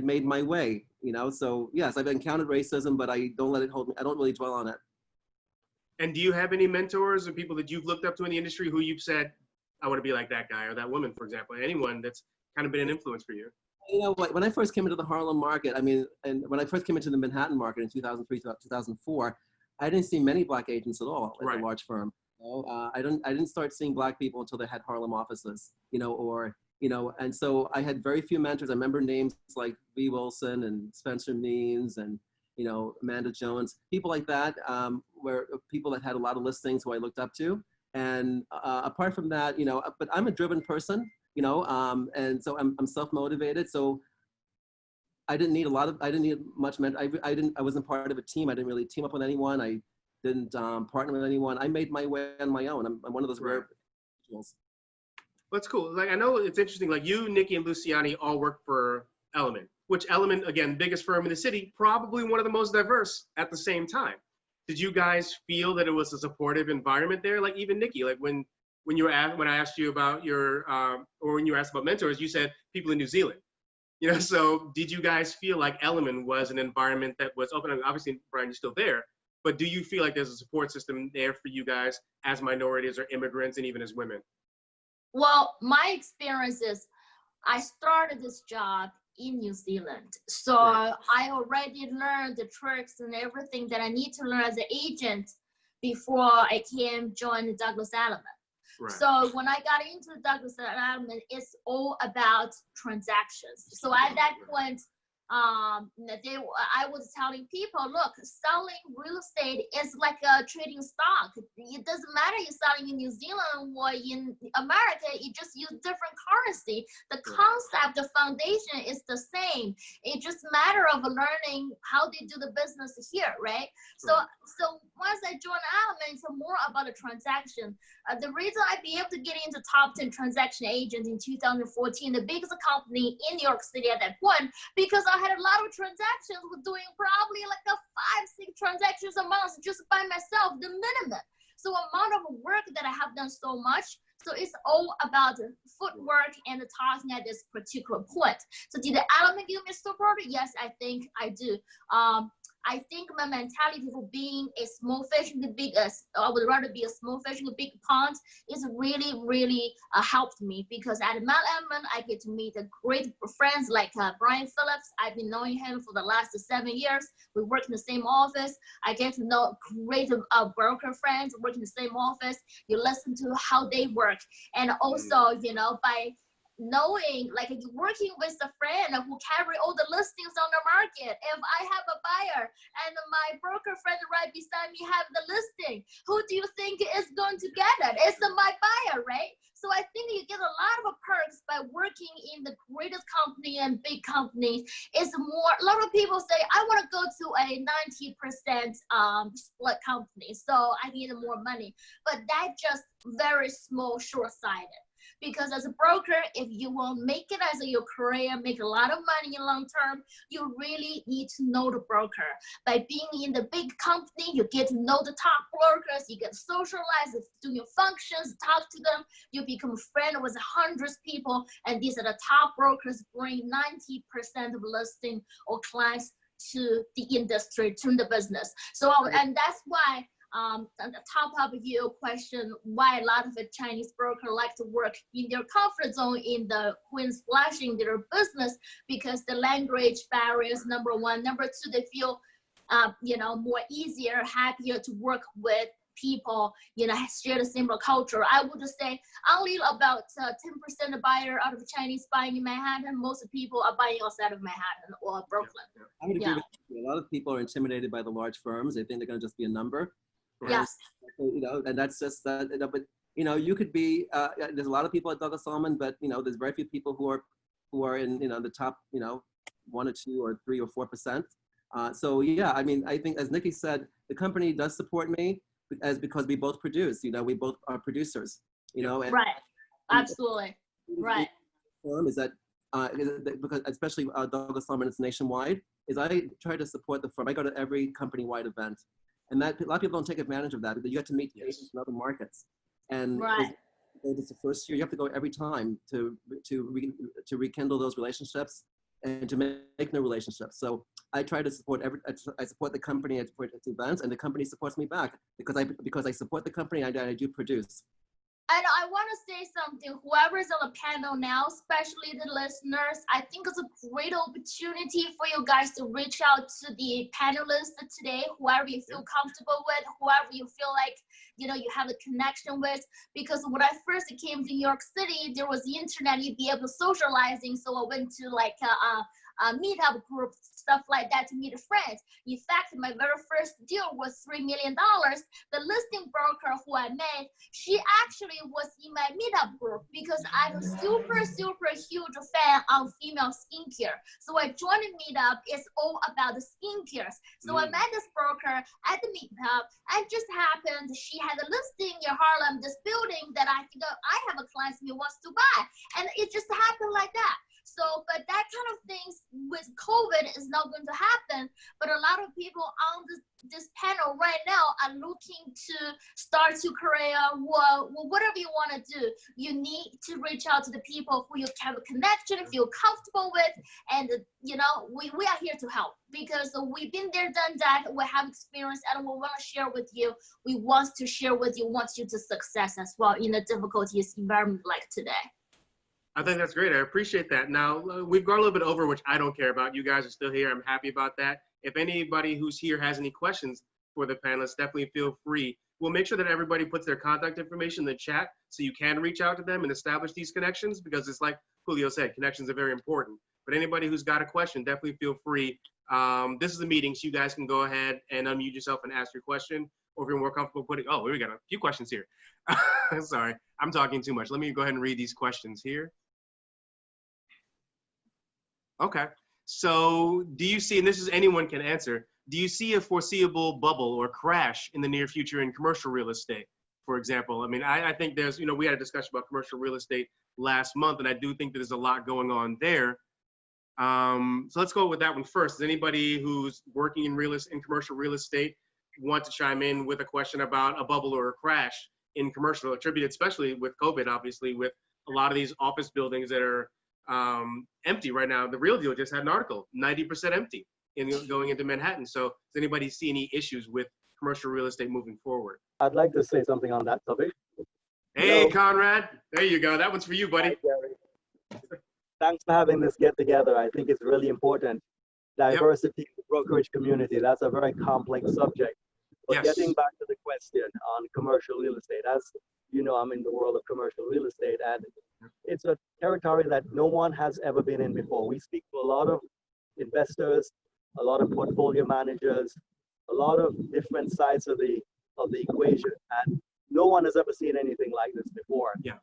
made my way, so yes, I've encountered racism, but I don't let it hold me. I don't really dwell on it. And do you have any mentors or people that you've looked up to in the industry who you've said, "I want to be like that guy," or that woman, for example, anyone that's kind of been an influence for you? When I first came into the Harlem market, and when I first came into the Manhattan market in 2003, 2004, I didn't see many Black agents at all at a large firm. I didn't start seeing Black people until they had Harlem offices, and so I had very few mentors. I remember names like V. Wilson and Spencer Means and, Amanda Jones, people like that, were people that had a lot of listings who I looked up to. And apart from that, but I'm a driven person, and so I'm self-motivated. So I didn't need much I wasn't part of a team. I didn't really team up with anyone. I didn't partner with anyone. I made my way on my own. I'm one of those rare individuals. That's cool. Like, I know it's interesting, like you, Nikki, and Luciane all work for Elliman, which Elliman, again, biggest firm in the city, probably one of the most diverse at the same time. Did you guys feel that it was a supportive environment there? Like even Nikki, like when I asked you about your, or when you were asked about mentors, you said people in New Zealand. You know, so did you guys feel like Elliman was an environment that was open? And obviously, Brian, you're still there, but do you feel like there's a support system there for you guys as minorities or immigrants and even as women? Well, my experience is I started this job in New Zealand. So Right. I already learned the tricks and everything that I need to learn as an agent before I came join Douglas Elliman. Right. So when I got into Douglas Elliman, it's all about transactions. So at that point, I was telling people, look, selling real estate is like a trading stock. It doesn't matter you're selling in New Zealand or in America, you just use different currency. The concept, the foundation is the same. It's just a matter of learning how they do the business here, right? So once I joined Elliman, it's more about a transaction. The reason I be able to get into top 10 transaction agents in 2014, the biggest company in New York City at that point, because I had a lot of transactions with doing probably like a 5-6 transactions a month just by myself, the minimum. So amount of work that I have done so much. So it's all about footwork and the talking at this particular point. So did the Elliman give me support? Yes, I think I do. I think my mentality for being a small fish in the big, I would rather be a small fish in a big pond, is really, really helped me, because at Elliman, I get to meet great friends like Brian Phillips. I've been knowing him for the last 7 years. We work in the same office. I get to know great broker friends work in the same office. You listen to how they work. And also, you know, by knowing, like, working with a friend who carry all the listings on the market. If I have a buyer and my broker friend right beside me have the listing, who do you think is going to get it? It's my buyer, right? So I think you get a lot of perks by working in the greatest company and big companies. It's more, a lot of people say, I want to go to a 90% split company, so I need more money. But that's just very small, short-sighted. Because as a broker, if you will make it as your career, make a lot of money in long term, you really need to know the broker. By being in the big company, you get to know the top brokers, you get socialized, do your functions, talk to them, you become friends with hundreds of people, and these are the top brokers bring 90% of listing or clients to the industry, to the business. So, and that's why on the top of your question, why a lot of the Chinese brokers like to work in their comfort zone in the Queens flashing their business, because the language barriers, number one. Number two, they feel, you know, more easier, happier to work with people, you know, share the similar culture. I would just say only about 10% of buyer out of Chinese buying in Manhattan. Most people are buying outside of Manhattan or Brooklyn. I would agree with you. A lot of people are intimidated by the large firms. They think they're going to just be a number. Yes. You know, and that's just that. But you know, you could be. There's a lot of people at Douglas Elliman, but you know, there's very few people who are in, you know, the top, you know, 1 or 2 or 3 or 4%. So yeah, I mean, I think, as Nikki said, the company does support me because we both produce. You know, we both are producers. You know, and right. Absolutely. Right. Is that because especially Douglas Elliman is nationwide. Is I try to support the firm. I go to every company-wide event. And that, a lot of people don't take advantage of that. You get to meet agents in other markets, and it's the first year. You have to go every time to rekindle those relationships and to make new relationships. So I try to support I support the company at its events, and the company supports me back because I support the company and I do produce. And I want to say something, whoever's on the panel now, especially the listeners, I think it's a great opportunity for you guys to reach out to the panelists today, whoever you feel comfortable with, whoever you feel like, you know, you have a connection with. Because when I first came to New York City, there was the internet, you'd be able to socializing. So I went to like a meetup group, stuff like that, to meet friends. In fact, my very first deal was $3 million. The listing broker who I met, she actually was in my meetup group because I'm a super, super huge fan of female skincare. So I joined the meetup. It's all about the skincare. So I met this broker at the meetup, and just happened she had a listing in Harlem, this building that I think I have a client who wants to buy. And it just happened like that. So, but that kind of things with COVID is not going to happen. But a lot of people on this panel right now are looking to start to create whatever you want to do. You need to reach out to the people who you have a connection, feel comfortable with, and you know, we are here to help because we've been there, done that. We have experience, and we want to share with you. We want to share with you, want you to success as well in a difficulties environment like today. I think that's great. I appreciate that. Now, we've gone a little bit over, which I don't care about. You guys are still here. I'm happy about that. If anybody who's here has any questions for the panelists, definitely feel free. We'll make sure that everybody puts their contact information in the chat so you can reach out to them and establish these connections, because it's like Julio said, connections are very important. But anybody who's got a question, definitely feel free. This is a meeting, so you guys can go ahead and unmute yourself and ask your question. Or if you're more comfortable putting, oh, we got a few questions here. Sorry, I'm talking too much. Let me go ahead and read these questions here. Okay, so do you see, and this is anyone can answer, do you see a foreseeable bubble or crash in the near future in commercial real estate, for example? I mean, I think there's, you know, we had a discussion about commercial real estate last month, and I do think that there's a lot going on there. So let's go with that one first. Does anybody who's working in commercial real estate want to chime in with a question about a bubble or a crash in commercial, attributed especially with COVID, obviously, with a lot of these office buildings that are empty right now? The Real Deal just had an article, 90% empty going into Manhattan. So does anybody see any issues with commercial real estate moving forward? I'd like to say something on that topic. Hey, Hello. Conrad, there you go. That one's for you, buddy. Hi, Jerry. Thanks for having this get together. I think it's really important. Diversity in the brokerage community, that's a very complex subject. But Yes. getting back to the question on commercial real estate, as you know, I'm in the world of commercial real estate, and it's a territory that no one has ever been in before. We speak to a lot of investors, a lot of portfolio managers, a lot of different sides of the equation, and no one has ever seen anything like this before. Yeah.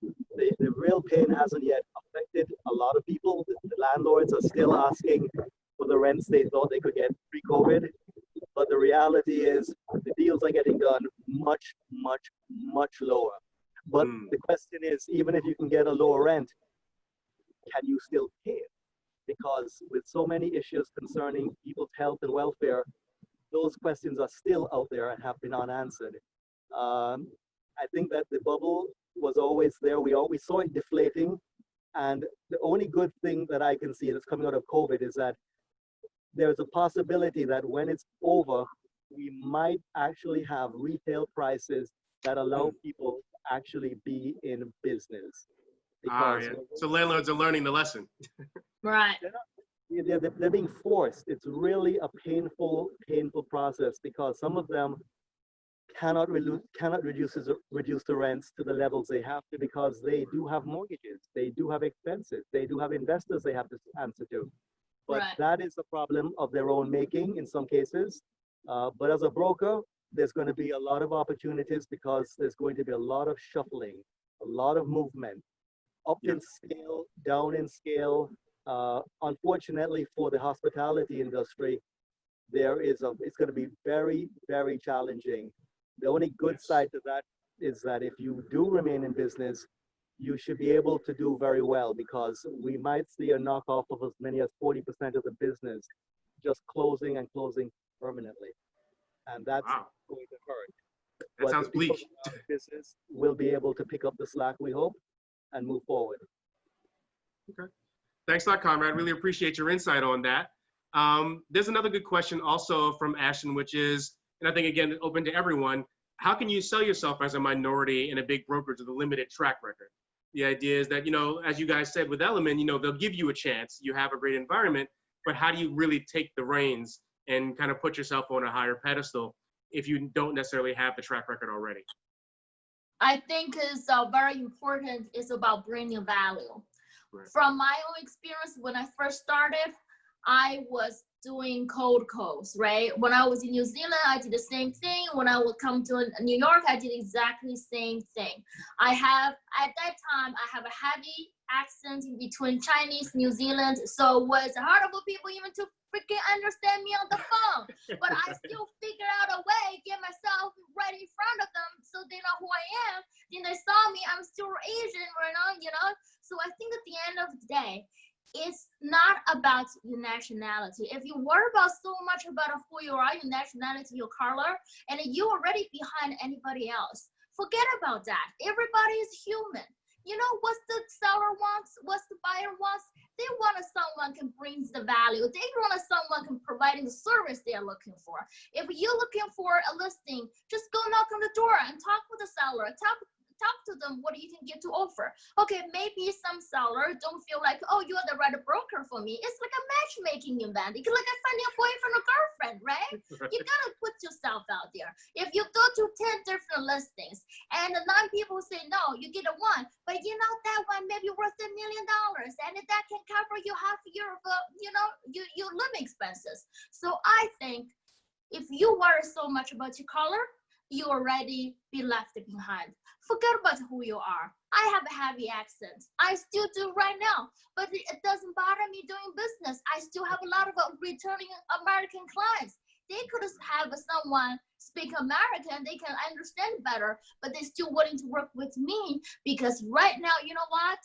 The real pain hasn't yet affected a lot of people. The landlords are still asking for the rents they thought they could get pre-COVID, but the reality is the deals are getting done much, much, much lower. But the question is, even if you can get a lower rent, can you still pay it? Because with so many issues concerning people's health and welfare, those questions are still out there and have been unanswered. I think that the bubble was always there. We always saw it deflating. And the only good thing that I can see that's coming out of COVID is that there's a possibility that when it's over, we might actually have retail prices that allow people to actually be in business. Yeah. So landlords are learning the lesson. Right. They're being forced. It's really a painful process, because some of them cannot reduce the rents to the levels they have to, because they do have mortgages, they do have expenses, they do have investors they have to answer to. But Right. that is a problem of their own making in some cases. But as a broker, there's going to be a lot of opportunities, because there's going to be a lot of shuffling, a lot of movement, up in scale, down in scale. Unfortunately for the hospitality industry, it's going to be very, very challenging. The only good side to that is that if you do remain in business, you should be able to do very well, because we might see a knockoff of as many as 40% of the business just closing and closing permanently. And that's going to hurt. That sounds bleak. Business will be able to pick up the slack, we hope, and move forward. Okay. Thanks a lot, Conrad. Really appreciate your insight on that. There's another good question also from Ashton, which is, and I think, again, open to everyone, how can you sell yourself as a minority in a big brokerage with a limited track record? The idea is that, you know, as you guys said with Elliman, you know, they'll give you a chance, you have a great environment, but how do you really take the reins and kind of put yourself on a higher pedestal if you don't necessarily have the track record already? I think is very important is about bringing value. Right. From my own experience, when I first started, I was doing cold calls, right? When I was in New Zealand, I did the same thing. When I would come to New York, I did exactly the same thing. At that time, I have a heavy accent in between Chinese, New Zealand, so it was hard for people even to freaking understand me on the phone. But I still figure out a way, get myself right in front of them so they know who I am. Then they saw me, I'm still Asian right now, you know? So I think at the end of the day, nationality. If you worry about so much about who you are, your nationality, your color, and you're already behind anybody else, forget about that. Everybody is human. You know what the seller wants, what the buyer wants? They want someone can bring the value. They want someone can provide the service they are looking for. If you're looking for a listing, just go knock on the door and talk with the seller. Talk to them what you can get to offer. Okay, maybe some seller don't feel like, oh, you're the right broker for me. It's like a matchmaking event. It's like a finding a boyfriend or girlfriend, right? You gotta put yourself out there. If you go to 10 different listings and 9 people say no, you get a 1, but you know that one maybe worth $1 million, and that can cover you half a year of your living expenses. So I think if you worry so much about your color, you already be left behind. Forget about who you are. I have a heavy accent. I still do right now, but it doesn't bother me doing business. I still have a lot of returning American clients. They could have someone speak American, they can understand better, but they're still willing to work with me because right now, you know what?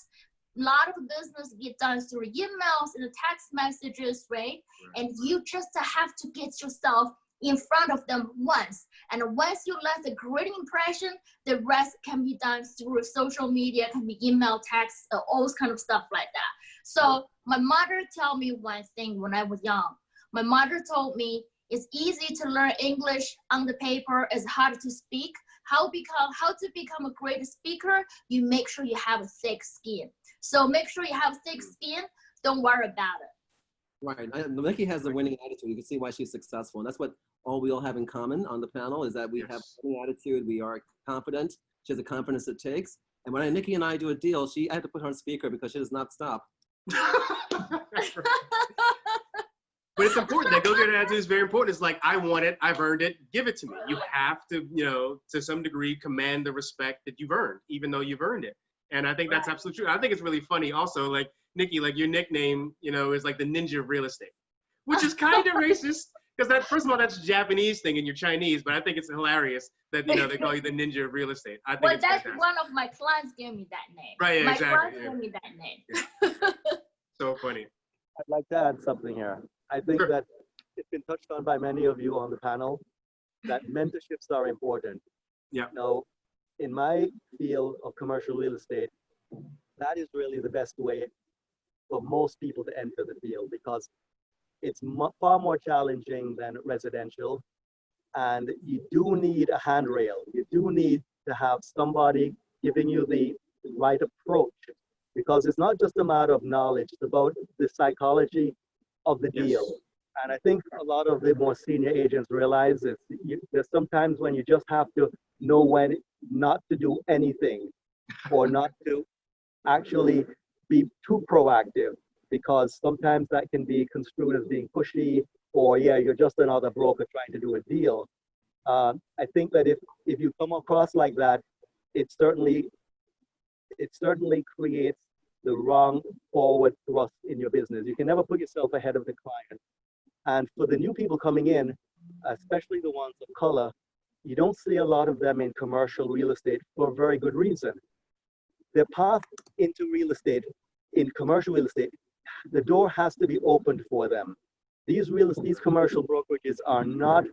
A lot of business get done through emails and text messages, right? And you just have to get yourself in front of them once. And once you left a great impression, the rest can be done through social media, can be email, text, all this kind of stuff like that. So my mother told me one thing when I was young. My mother told me it's easy to learn English on the paper, it's hard to speak. How to become a great speaker, you make sure you have a thick skin. So make sure you have thick skin, don't worry about it. Right. Nikki has a winning attitude. You can see why she's successful. And that's what all we all have in common on the panel is that we have a winning attitude. We are confident. She has the confidence it takes. And when Nikki and I do a deal, I have to put her on speaker because she does not stop. But it's important. That go-getter attitude is very important. It's like, I want it, I've earned it, give it to me. You have to, to some degree, command the respect that you've earned, even though you've earned it. And I think that's absolutely true. I think it's really funny also, like, Nikki, like your nickname, is like the ninja of real estate, which is kind of racist because that, first of all, that's a Japanese thing and you're Chinese, but I think it's hilarious that, they call you the ninja of real estate. I think well, it's that's fantastic. one of my clients gave me that name. Right, yeah, my exactly. clients gave me that name. So funny. I'd like to add something here. I think that it's been touched on by many of you on the panel that mentorships are important. Yeah. Now, in my field of commercial real estate, that is really the best way for most people to enter the field because it's far more challenging than residential. And you do need a handrail. You do need to have somebody giving you the right approach because it's not just a matter of knowledge, it's about the psychology of the deal. And I think a lot of the more senior agents realize this. There's sometimes when you just have to know when not to do anything or not to actually be too proactive because sometimes that can be construed as being pushy or you're just another broker trying to do a deal. I think that if you come across like that, it certainly creates the wrong forward thrust in your business. You can never put yourself ahead of the client. And for the new people coming in, especially the ones of color, you don't see a lot of them in commercial real estate for a very good reason. Their path into real estate, in commercial real estate, the door has to be opened for them. These commercial brokerages are not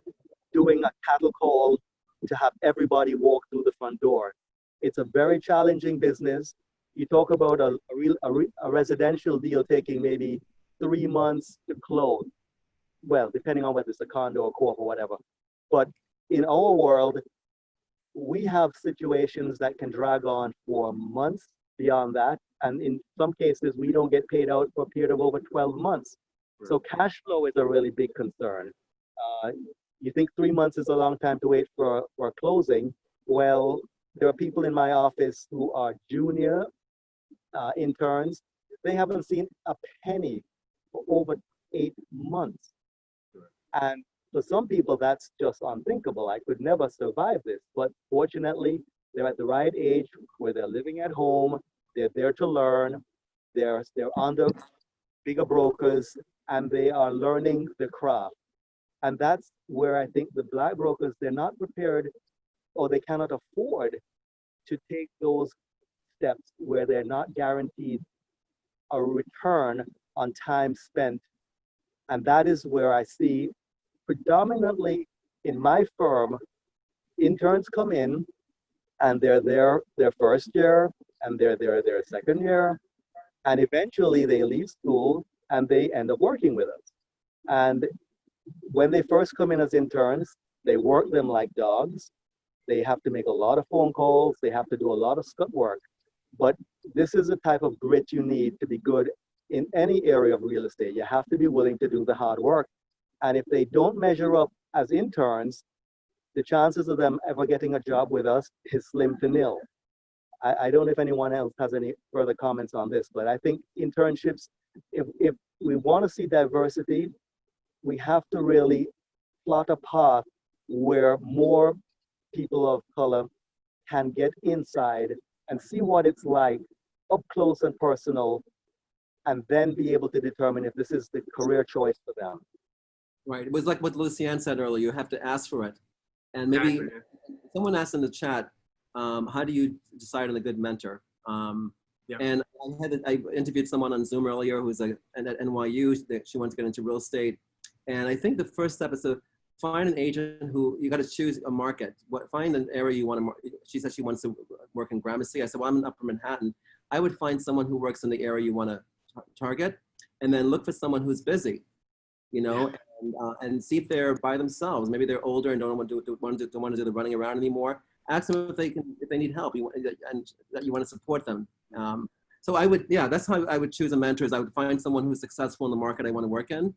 doing a cattle call to have everybody walk through the front door. It's a very challenging business. You talk about a residential deal taking maybe 3 months to close. Well, depending on whether it's a condo or co-op or whatever. But in our world, we have situations that can drag on for months beyond that. And in some cases, we don't get paid out for a period of over 12 months. So cash flow is a really big concern. You think 3 months is a long time to wait for a closing. Well, there are people in my office who are junior interns. They haven't seen a penny for over 8 months. And for some people, that's just unthinkable. I could never survive this. But fortunately, they're at the right age where they're living at home. They're there to learn. They're under bigger brokers, and they are learning the craft. And that's where I think the Black brokers, they're not prepared or they cannot afford to take those steps where they're not guaranteed a return on time spent And that is where I see predominantly in my firm, interns come in and they're there their first year and they're there their second year. And eventually they leave school and they end up working with us. And when they first come in as interns, they work them like dogs. They have to make a lot of phone calls. They have to do a lot of scut work. But this is the type of grit you need to be good in any area of real estate. You have to be willing to do the hard work. And if they don't measure up as interns, the chances of them ever getting a job with us is slim to nil. I don't know if anyone else has any further comments on this, but I think internships, if we want to see diversity, we have to really plot a path where more people of color can get inside and see what it's like up close and personal, and then be able to determine if this is the career choice for them. Right. It was like what Luciane said earlier. You have to ask for it. And maybe someone asked in the chat, how do you decide on a good mentor? And I interviewed someone on Zoom earlier who's at NYU. She wants to get into real estate. And I think the first step is to find an agent who, you got to choose a market. Find an area you want to, she said she wants to work in Gramercy. I said, well, I'm in Upper Manhattan. I would find someone who works in the area you want to target, and then look for someone who's busy, you know, and see if they're by themselves. Maybe they're older and don't want to do the running around anymore. Ask them if they need help, and that you want to support them. So I would, that's how I would choose a mentor. Is I would find someone who's successful in the market I want to work in,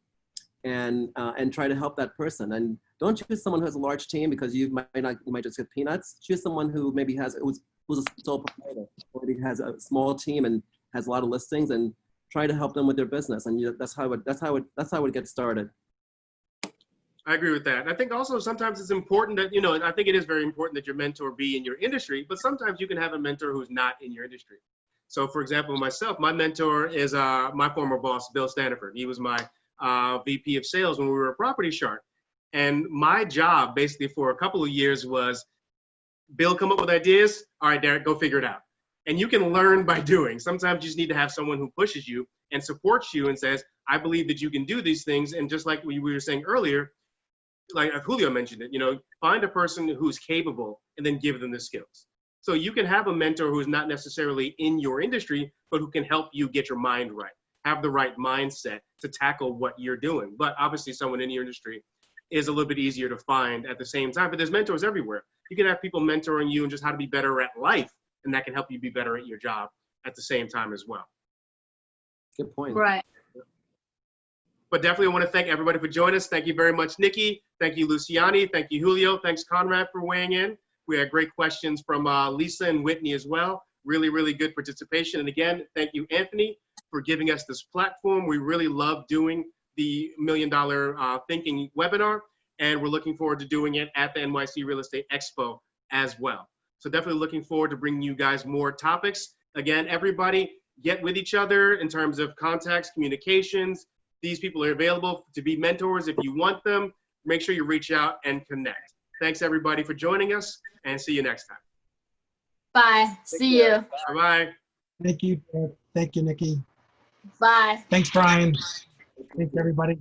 and try to help that person. And don't choose someone who has a large team, because you might just get peanuts. Choose someone who maybe who's a sole proprietor, or maybe has a small team and has a lot of listings, and try to help them with their business. And that's how it gets started. I agree with that. I think also sometimes it's important that, you know, I think it is very important that your mentor be in your industry, but sometimes you can have a mentor who's not in your industry. So for example, myself, my mentor is my former boss, Bill Staniford. He was my VP of sales when we were a Property Shark. And my job basically for a couple of years was, Bill, come up with ideas. All right, Derek, go figure it out. And you can learn by doing. Sometimes you just need to have someone who pushes you and supports you and says, I believe that you can do these things. And just like we were saying earlier, like Julio mentioned it, you know, find a person who's capable and then give them the skills. So you can have a mentor who's not necessarily in your industry, but who can help you get your mind right, have the right mindset to tackle what you're doing. But obviously someone in your industry is a little bit easier to find at the same time, but there's mentors everywhere. You can have people mentoring you and just how to be better at life, and that can help you be better at your job at the same time as well. Good point. Right. But definitely I want to thank everybody for joining us. Thank you very much, Nikki. Thank you, Luciane. Thank you, Julio. Thanks, Conrad, for weighing in. We had great questions from Lisa and Whitney as well. Really, really good participation. And again, thank you, Anthony, for giving us this platform. We really love doing the $1 Million Thinking webinar, and we're looking forward to doing it at the NYC Real Estate Expo as well. So definitely looking forward to bringing you guys more topics. Again, everybody get with each other in terms of contacts, communications. These people are available to be mentors if you want them. Make sure you reach out and connect. Thanks everybody for joining us, and see you next time. Bye. See you. Bye-bye. Thank you. Thank you, Nikki. Bye. Thanks, Brian. Thanks, everybody.